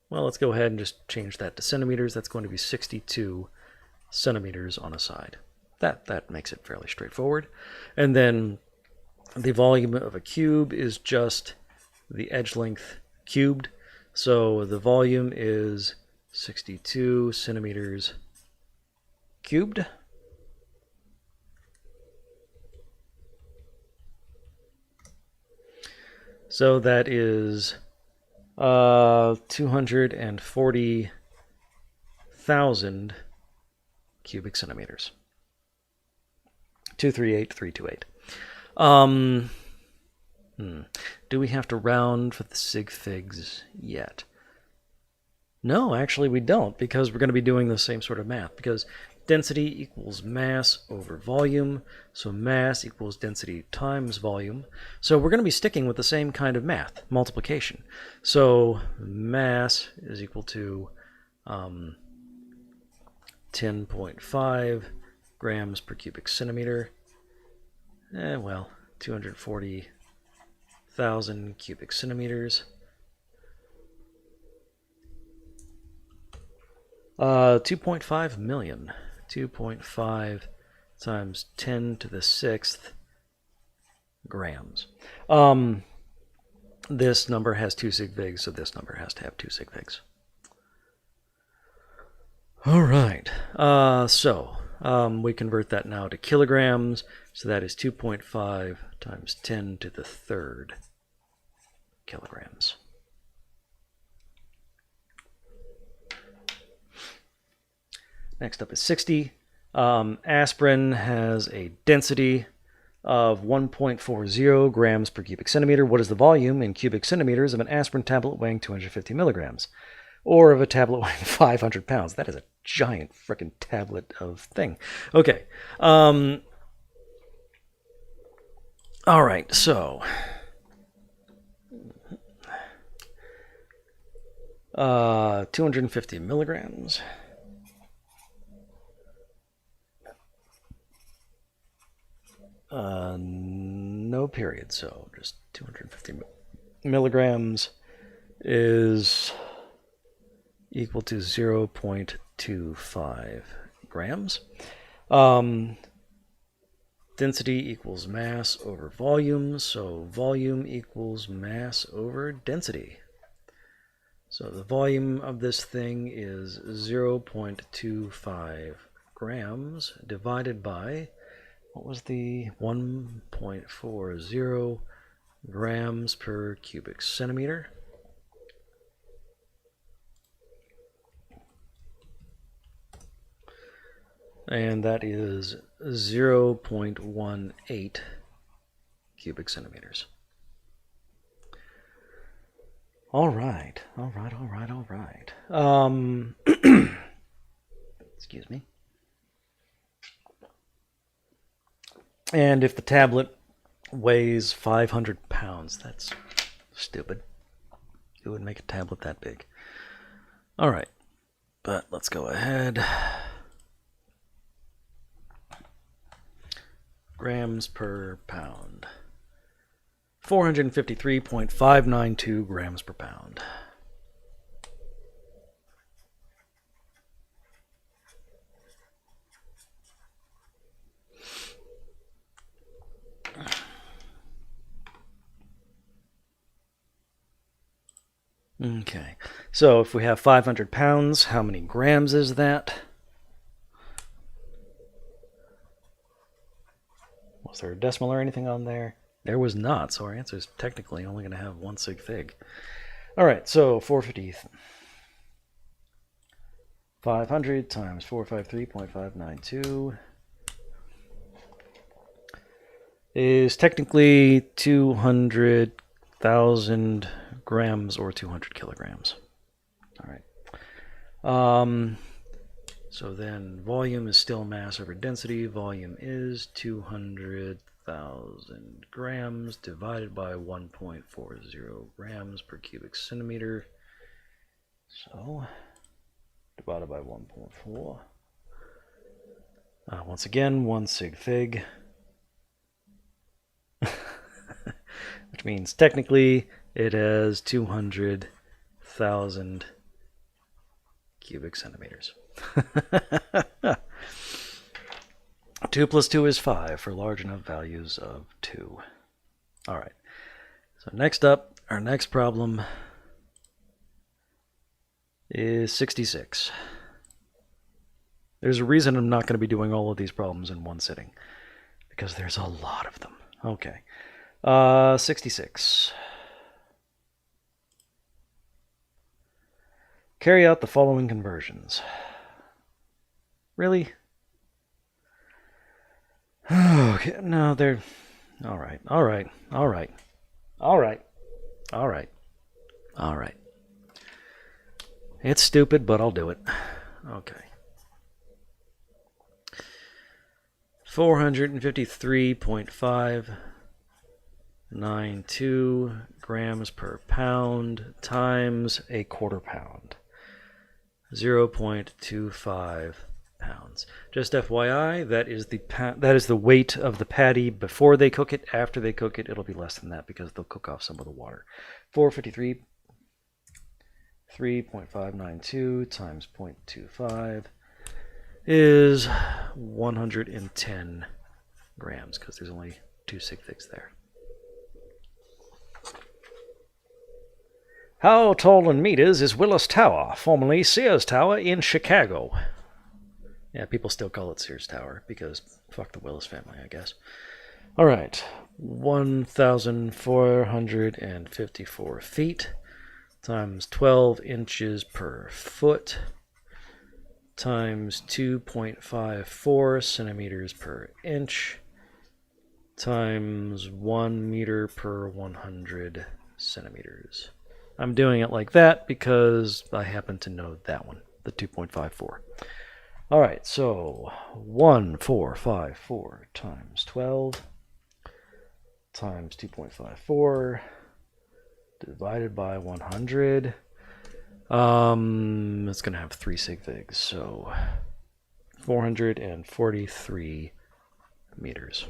A: well, let's go ahead and just change that to centimeters. That's going to be 62 centimeters on a side. That makes it fairly straightforward. And then the volume of a cube is just the edge length cubed. So the volume is 62 centimeters cubed. So that is 240,000 cubic centimeters. 238,328. Do we have to round for the sig figs yet? No, actually we don't, because we're going to be doing the same sort of math. Because density equals mass over volume. So mass equals density times volume. So we're going to be sticking with the same kind of math, multiplication. So mass is equal to 10.5 grams per cubic centimeter. Well, 240,000 cubic centimeters. 2.5 million. 2.5 times 10 to the 6th grams. This number has 2 sig figs, so this number has to have 2 sig figs. All right. We convert that now to kilograms. So that is 2.5 times 10 to the 3rd kilograms. Next up is 60. Aspirin has a density of 1.40 grams per cubic centimeter. What is the volume in cubic centimeters of an aspirin tablet weighing 250 milligrams? Or of a tablet weighing 500 pounds? That is a giant frickin' tablet of thing. Okay. All right, so 250 milligrams. No period, so just 250 milligrams is equal to 0.25 grams. Density equals mass over volume, so volume equals mass over density. So the volume of this thing is 0.25 grams divided by, what was the 1.40 grams per cubic centimeter? And that is 0.18 cubic centimeters. All right. Excuse me. And if the tablet weighs 500 pounds, that's stupid. Who would make a tablet that big? All right. But let's go ahead. Grams per pound. 453.592 grams per pound. Okay, so if we have 500 pounds, how many grams is that? Was there a decimal or anything on there? There was not, so our answer is technically only going to have 1 sig fig. All right, so 450. 500 times 453.592 is technically 200,000 grams or 200 kilograms. All right. So then volume is still mass over density. Volume is 200,000 grams divided by 1.40 grams per cubic centimeter. So divided by 1.4. Once again, 1 sig fig. Which means technically it has 200,000 cubic centimeters. 2 plus 2 is 5 for large enough values of 2. All right. So next up, our next problem is 66. There's a reason I'm not going to be doing all of these problems in one sitting, because there's a lot of them. Okay. 66. Carry out the following conversions. Really? Okay, no, they're... All right. It's stupid, but I'll do it. Okay. 453.592 grams per pound times a quarter pound. 0.25 pounds. Just FYI, that is the weight of the patty before they cook it. After they cook it, it'll be less than that because they'll cook off some of the water. 453.592 times 0.25 is 110 grams because there's only 2 sig figs there. How tall in meters is Willis Tower, formerly Sears Tower in Chicago? Yeah, people still call it Sears Tower because fuck the Willis family, I guess. All right, 1,454 feet times 12 inches per foot times 2.54 centimeters per inch times 1 meter per 100 centimeters. I'm doing it like that because I happen to know that one, the 2.54. All right, so 1,454 times 12 times 2.54 divided by 100. It's going to have 3 sig figs, so 443 meters.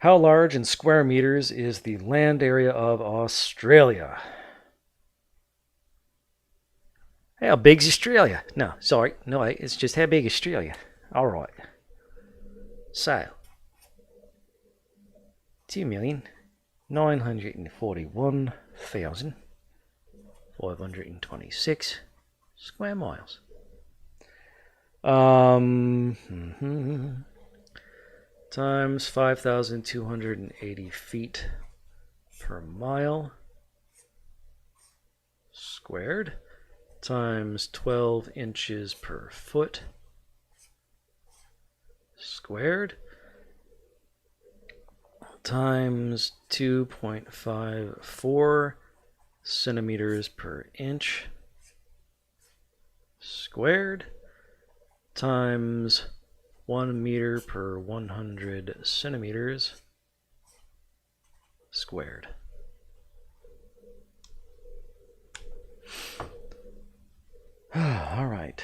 A: How large in square meters is the land area of Australia? How big's Australia? No, sorry. No, it's just how big is Australia? All right. So, 2,941,526 square miles. Times 5,280 feet per mile squared times 12 inches per foot squared times 2.54 centimeters per inch squared times 1 meter per 100 centimeters squared. All right.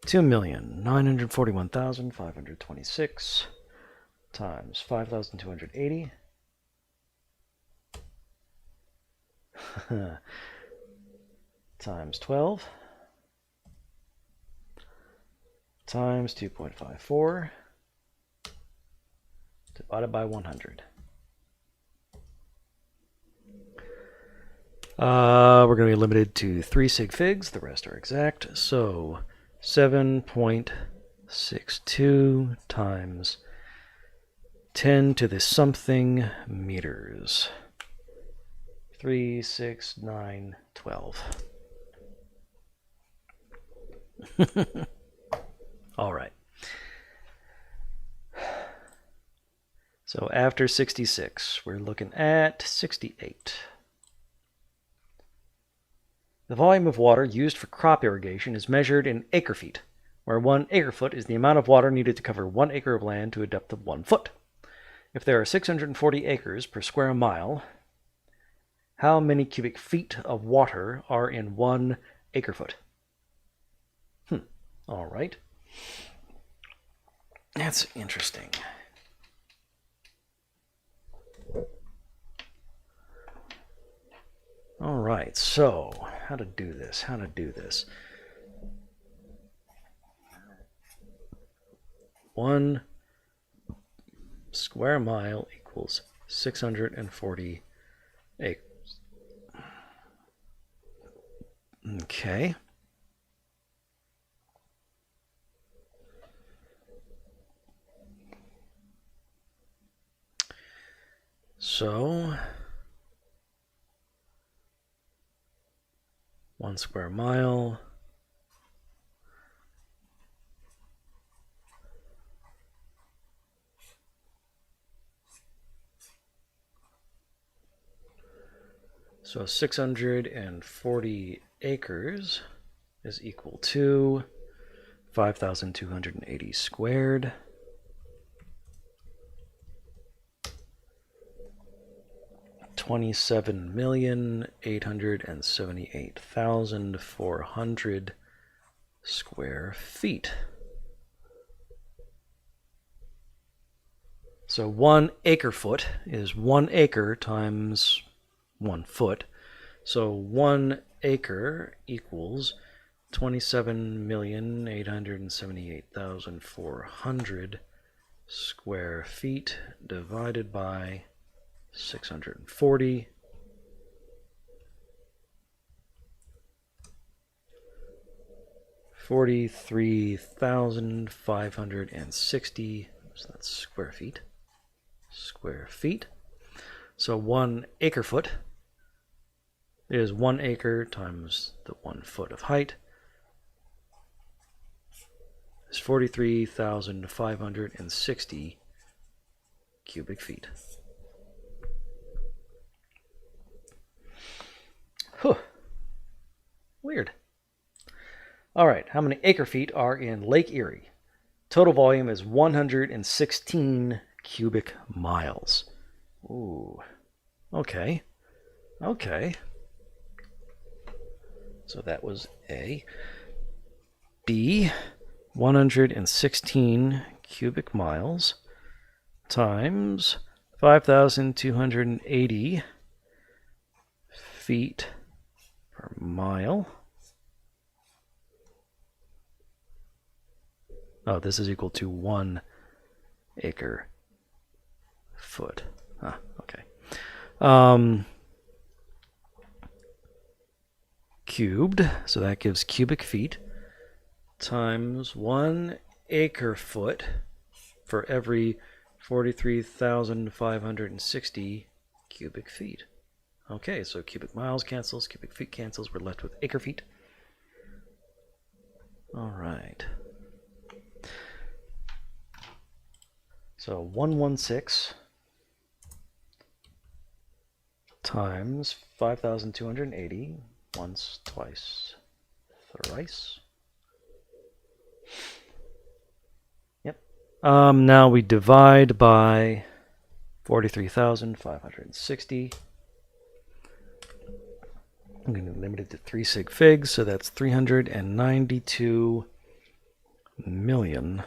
A: 2,941,526 times 5,280 times 12 times 2.54 divided by 100. We're going to be limited to 3 sig figs. The rest are exact. So 7.62 times 10 to the something meters. 3, 6, 9, 12. All right. So after 66, we're looking at 68. The volume of water used for crop irrigation is measured in acre-feet, where 1 acre-foot is the amount of water needed to cover 1 acre of land to a depth of 1 foot. If there are 640 acres per square mile, how many cubic feet of water are in 1 acre-foot? All right. That's interesting. All right, so how to do this? 1 square mile equals 640 acres. Okay. So 1 square mile so 640 acres is equal to 5,280 squared. $27,878,400 square feet. So 1 acre foot is 1 acre times 1 foot. So 1 acre equals 27,878,400 square feet divided by 640. $43,560. So that's square feet. Square feet. So 1 acre foot is 1 acre times the 1 foot of height is 43,560 cubic feet. Whew. Weird. All right, how many acre feet are in Lake Erie? Total volume is 116 cubic miles. Ooh. Okay. Okay. So that was A. B, 116 cubic miles times 5,280 feet per mile. Oh, this is equal to 1 acre foot. Okay. Cubed, so that gives cubic feet, times 1 acre foot for every 43,560 cubic feet. Okay, so cubic miles cancels, cubic feet cancels, we're left with acre feet. All right. So 116 times 5,280, once, twice, thrice. Yep. Now we divide by 43,560. I'm going to limit it to 3 sig figs, so that's 392 million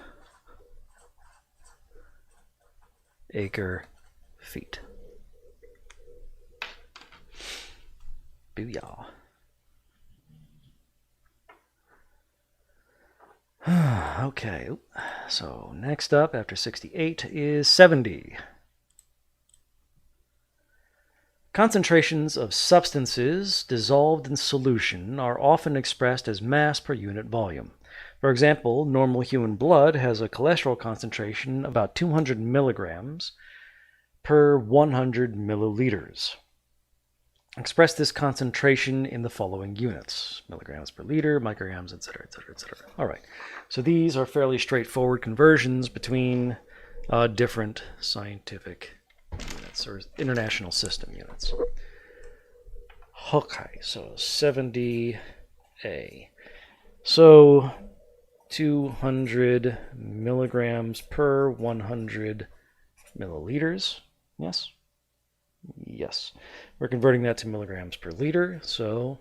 A: acre feet. Booyah. Okay, so next up after 68 is 70. Concentrations of substances dissolved in solution are often expressed as mass per unit volume. For example, normal human blood has a cholesterol concentration about 200 milligrams per 100 milliliters. Express this concentration in the following units: milligrams per liter, micrograms, etc., etc., etc. All right, so these are fairly straightforward conversions between different scientific units or international system units. Okay, so 70A. So 200 milligrams per 100 milliliters. Yes? Yes. We're converting that to milligrams per liter. So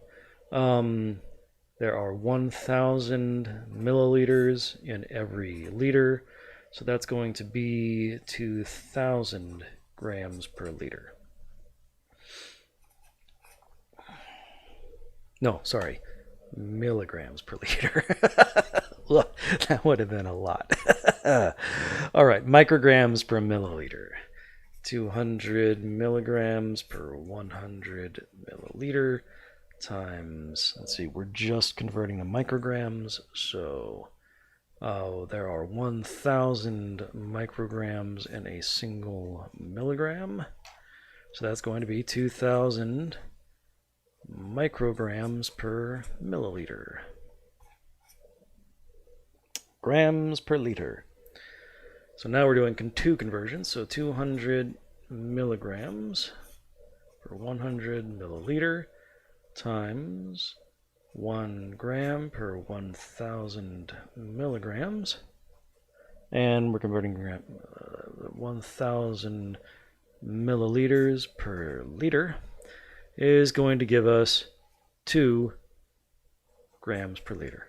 A: there are 1,000 milliliters in every liter. So that's going to be 2,000 grams per liter. No, sorry. Milligrams per liter. Look, that would have been a lot. All right, micrograms per milliliter. 200 milligrams per 100 milliliter times, let's see, we're just converting to micrograms, so there are 1,000 micrograms in a single milligram. So that's going to be 2,000 micrograms per milliliter. Grams per liter. So now we're doing two conversions. So 200 milligrams per 100 milliliter times 1 gram per 1,000 milligrams. And we're converting 1,000 milliliters per liter is going to give us 2 grams per liter.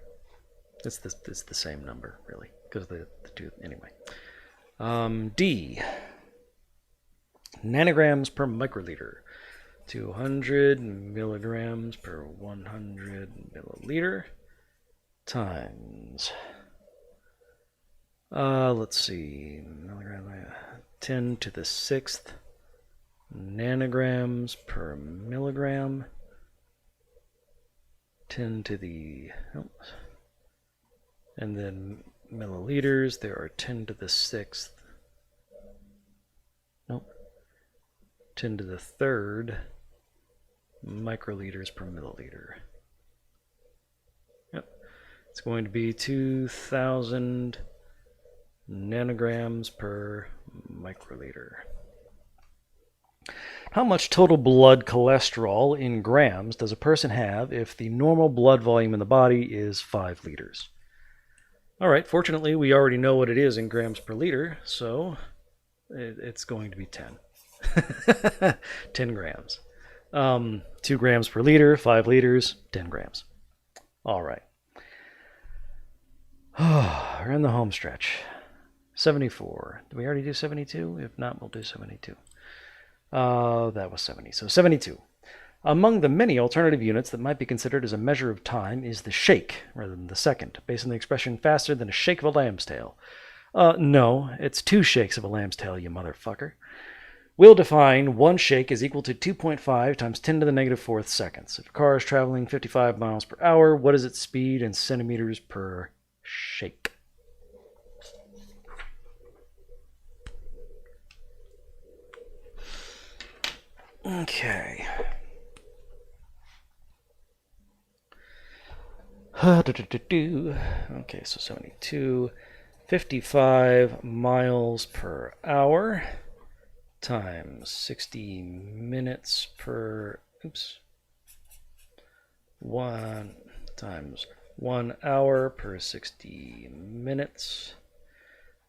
A: It's the same number, really, because the two, anyway. D, nanograms per microliter. 200 milligrams per 100 milliliter times, let's see, milligram, 10 to the 6th nanograms per milligram, 10 to the, and then milliliters, there are 10 to the 6th, 10 to the 3rd microliters per milliliter. Yep, it's going to be 2,000 nanograms per microliter. How much total blood cholesterol in grams does a person have if the normal blood volume in the body is 5 liters? All right, fortunately, we already know what it is in grams per liter, so it's going to be 10. 10 grams. 2 grams per liter, 5 liters, 10 grams. All right. We're in the home stretch. 74. Did we already do 72? If not, we'll do 72. That was 70. So 72. Among the many alternative units that might be considered as a measure of time is the shake, rather than the second, based on the expression faster than a shake of a lamb's tail. No, it's 2 shakes of a lamb's tail, you motherfucker. We'll define 1 shake is equal to 2.5 times 10 to the negative 4th seconds. If a car is traveling 55 miles per hour, what is its speed in centimeters per shake? Okay. Okay, so 72, 55 miles per hour times 60 minutes per, 1 times 1 hour per 60 minutes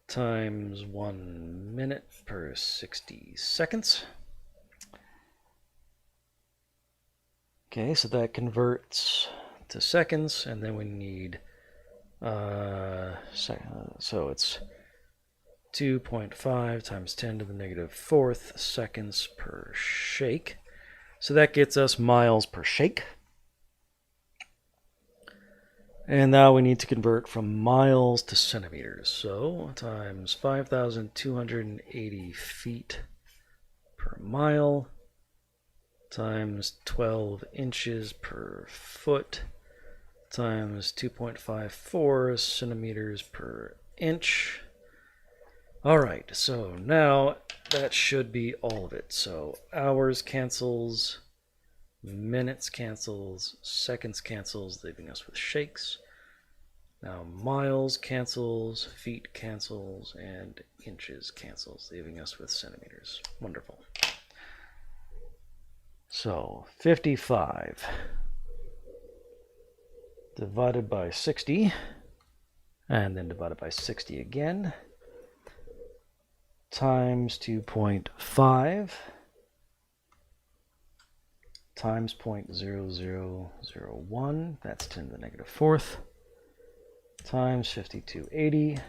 A: times 1 minute per 60 seconds. Okay, so that converts to seconds, and then we need, so it's 2.5 times 10 to the negative 4th seconds per shake. So that gets us miles per shake. And now we need to convert from miles to centimeters. So times 5,280 feet per mile times 12 inches per foot times 2.54 centimeters per inch. All right, so now that should be all of it. So hours cancels, minutes cancels, seconds cancels, leaving us with shakes. Now miles cancels, feet cancels, and inches cancels, leaving us with centimeters. Wonderful. So 55 divided by 60, and then divided by 60 again, times 2.5 times 0.0001, that's 10 to the negative 4th, times 5280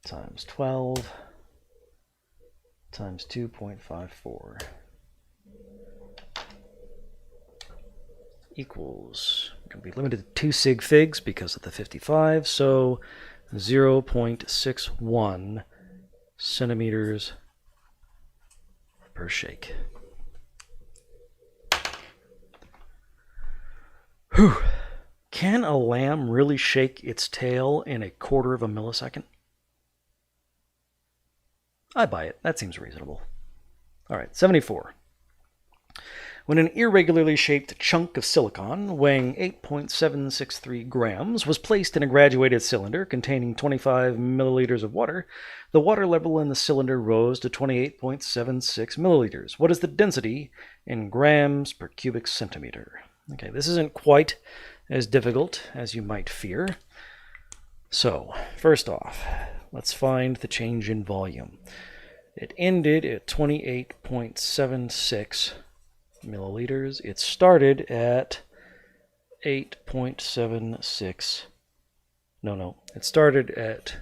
A: times 12 times 2.54 equals, going to be limited to 2 sig figs because of the 55, so 0.61 centimeters per shake. Whew. Can a lamb really shake its tail in a quarter of a millisecond? I buy it. That seems reasonable. All right, 74. When an irregularly shaped chunk of silicon weighing 8.763 grams was placed in a graduated cylinder containing 25 milliliters of water, the water level in the cylinder rose to 28.76 milliliters. What is the density in grams per cubic centimeter? Okay, this isn't quite as difficult as you might fear. So, first off, let's find the change in volume. It ended at 28.76 milliliters. It started at 8.76. No. It started at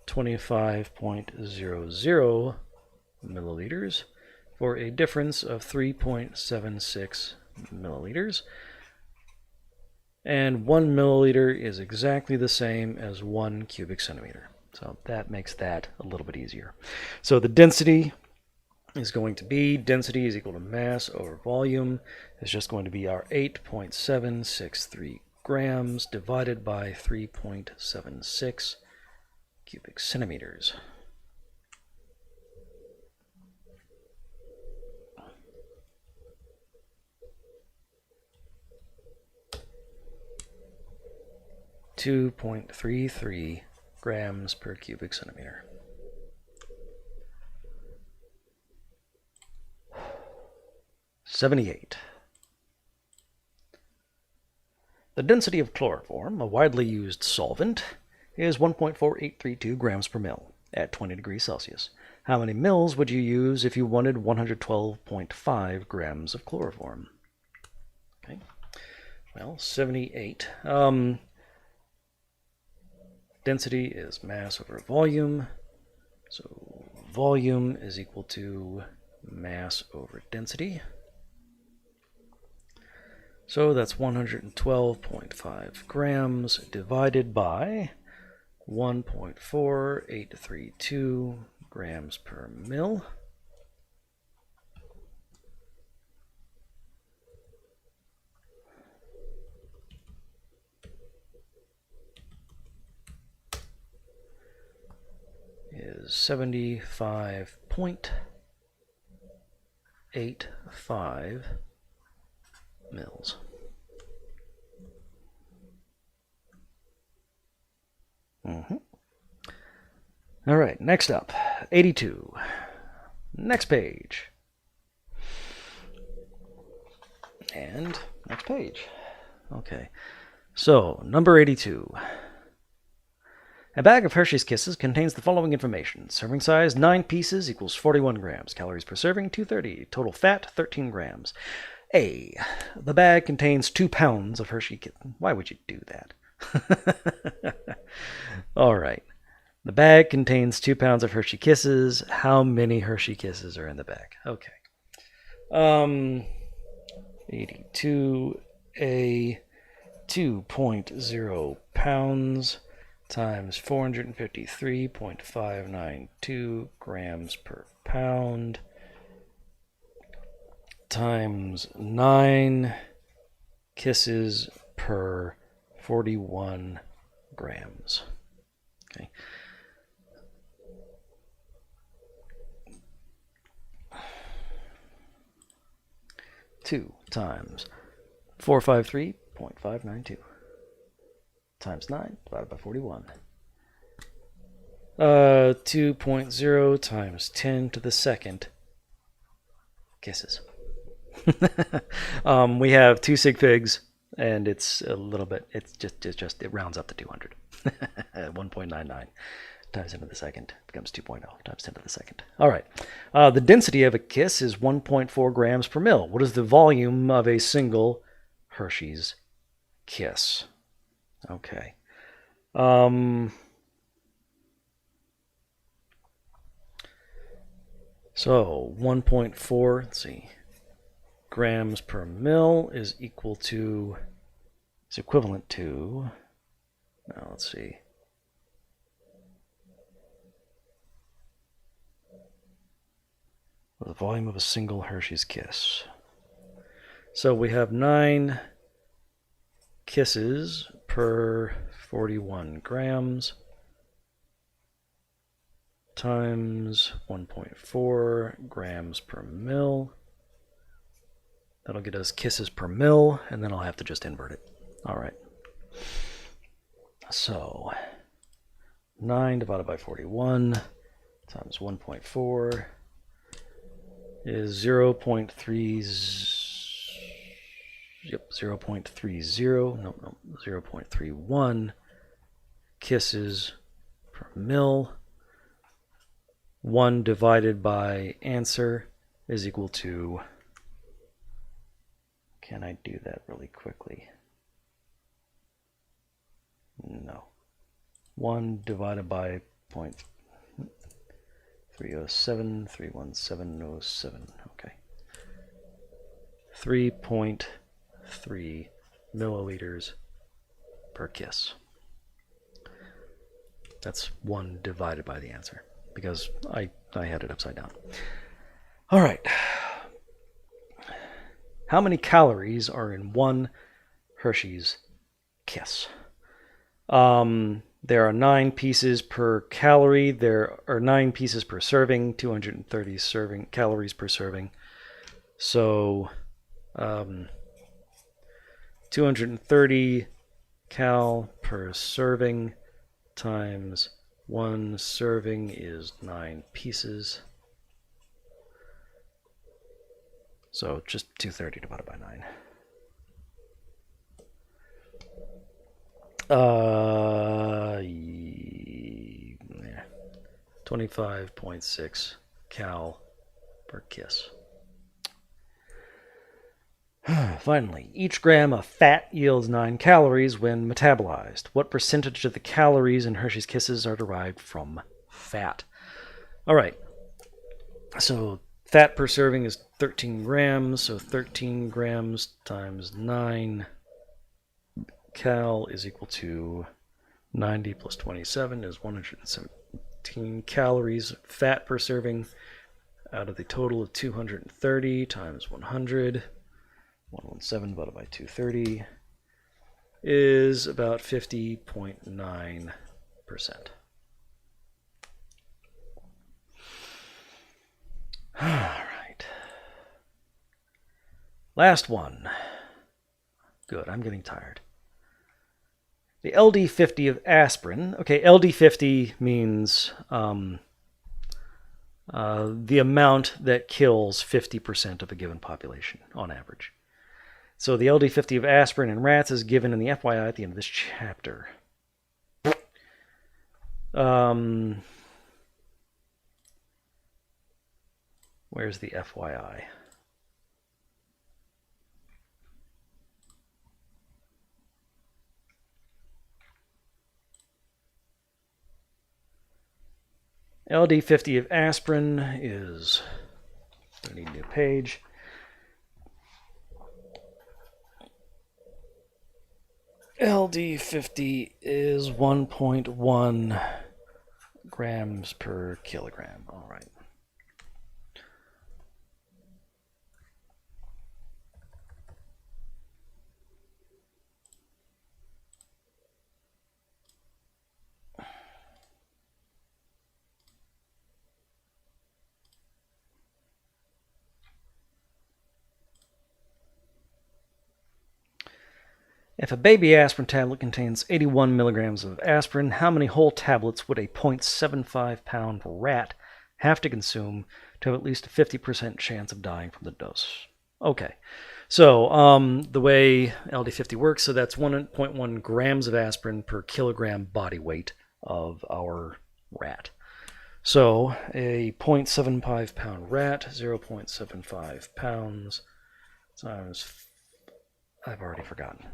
A: 25.00 milliliters for a difference of 3.76 milliliters. And 1 milliliter is exactly the same as 1 cubic centimeter. So that makes that a little bit easier. So the density is going to be, density is equal to mass over volume. It's just going to be our 8.763 grams divided by 3.76 cubic centimeters. .33 grams per cubic centimeter. .78. The density of chloroform, a widely used solvent, is 1.4832 grams per mil at 20 degrees Celsius. How many mils would you use if you wanted 112.5 grams of chloroform? Okay. Well, 78. Density is mass over volume. So volume is equal to mass over density. So that's 112.5 grams divided by 1.4832 grams per mil. Is 75.85 mils. All right, next up, 82. Next page. And next page. Okay, so number 82. A bag of Hershey's Kisses contains the following information. Serving size, 9 pieces equals 41 grams. Calories per serving, 230. Total fat, 13 grams. A. The bag contains 2 pounds of Hershey Kisses. Why would you do that? All right. The bag contains 2 pounds of Hershey Kisses. How many Hershey Kisses are in the bag? Okay. 82. A. 2.0 pounds times 453.592 grams per pound times 9 kisses per 41 grams. Okay. Two times 453.592 times 9 divided by 41. 2.0 times 10 to the second kisses. We have 2 sig figs, and it's a little bit, it's just it rounds up to 200. 1.99 times 10 to the second becomes 2.0 times 10 to the second. All right. The density of a kiss is 1.4 grams per mil. What is the volume of a single Hershey's Kiss? Okay. So 1.4, let's see, grams per mil is equal to, is equivalent to, now let's see, the volume of a single Hershey's Kiss. So we have 9 kisses per 41 grams times 1.4 grams per mil. That'll get us kisses per mil, and then I'll have to just invert it. All right. So 9 divided by 41 times 1.4 is 0.3. yep, 0.30, no, 0.31 kisses per mil. 1 divided by answer is equal to, can I do that really quickly? No. 1 divided by 0.307, 31707, okay. 3.3 milliliters per kiss. That's 1 divided by the answer, because I had it upside down. All right. How many calories are in 1 Hershey's Kiss? There are 9 pieces per calorie. There are 9 pieces per serving, 230 calories per serving. So 230 cal per serving times 1 serving is 9 pieces. So just 230 divided by 9. 25.6 cal per kiss. Finally, each gram of fat yields 9 calories when metabolized. What percentage of the calories in Hershey's Kisses are derived from fat? All right. So fat per serving is 13 grams. So 13 grams times 9 cal is equal to 90 plus 27 is 117 calories. Fat per serving out of the total of 230 times 100. 117 divided by 230 is about 50.9%. All right. Last one. Good, I'm getting tired. The LD50 of aspirin. Okay, LD50 means the amount that kills 50% of a given population on average. So the LD50 of aspirin in rats is given in the FYI at the end of this chapter. Where's the FYI? LD50 of aspirin is, I need a new page. LD50 is 1.1 grams per kilogram. All right. If a baby aspirin tablet contains 81 milligrams of aspirin, how many whole tablets would a 0.75 pound rat have to consume to have at least a 50% chance of dying from the dose? Okay, so the way LD50 works, so that's 1.1 grams of aspirin per kilogram body weight of our rat. So a 0.75 pound rat, 0.75 pounds times, I've already forgotten.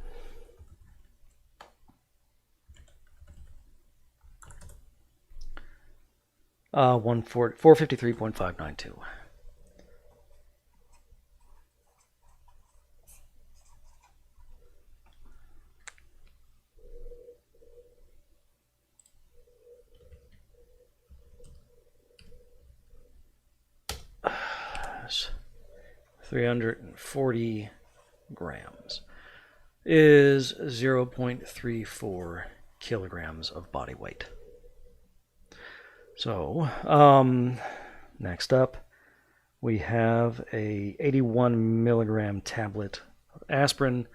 A: 453.592. That's 340 grams is 0.34 kilograms of body weight. So, next up, we have a 81 milligram tablet of aspirin.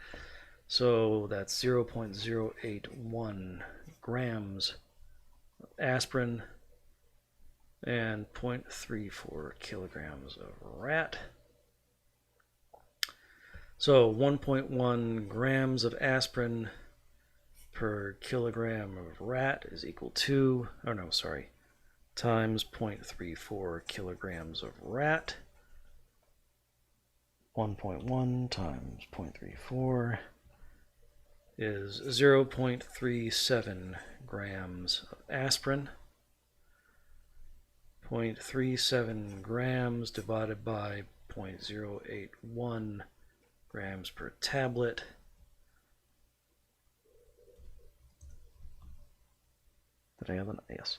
A: So that's 0.081 grams of aspirin and 0.34 kilograms of rat. So 1.1 grams of aspirin per kilogram of rat is equal to, times 0.34 kilograms of rat. 1.1 times 0.34 is 0.37 grams of aspirin. 0.37 grams divided by 0.081 grams per tablet Yes.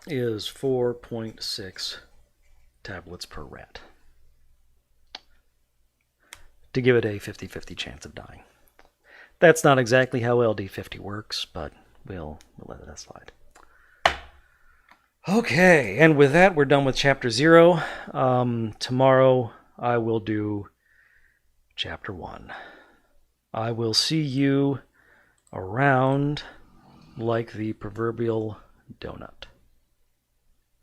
A: Is 4.6 tablets per rat. To give it a 50-50 chance of dying. That's not exactly how LD50 works, but we'll let that slide. Okay, and with that, we're done with Chapter 0. Tomorrow, I will do Chapter 1. I will see you around like the proverbial donut.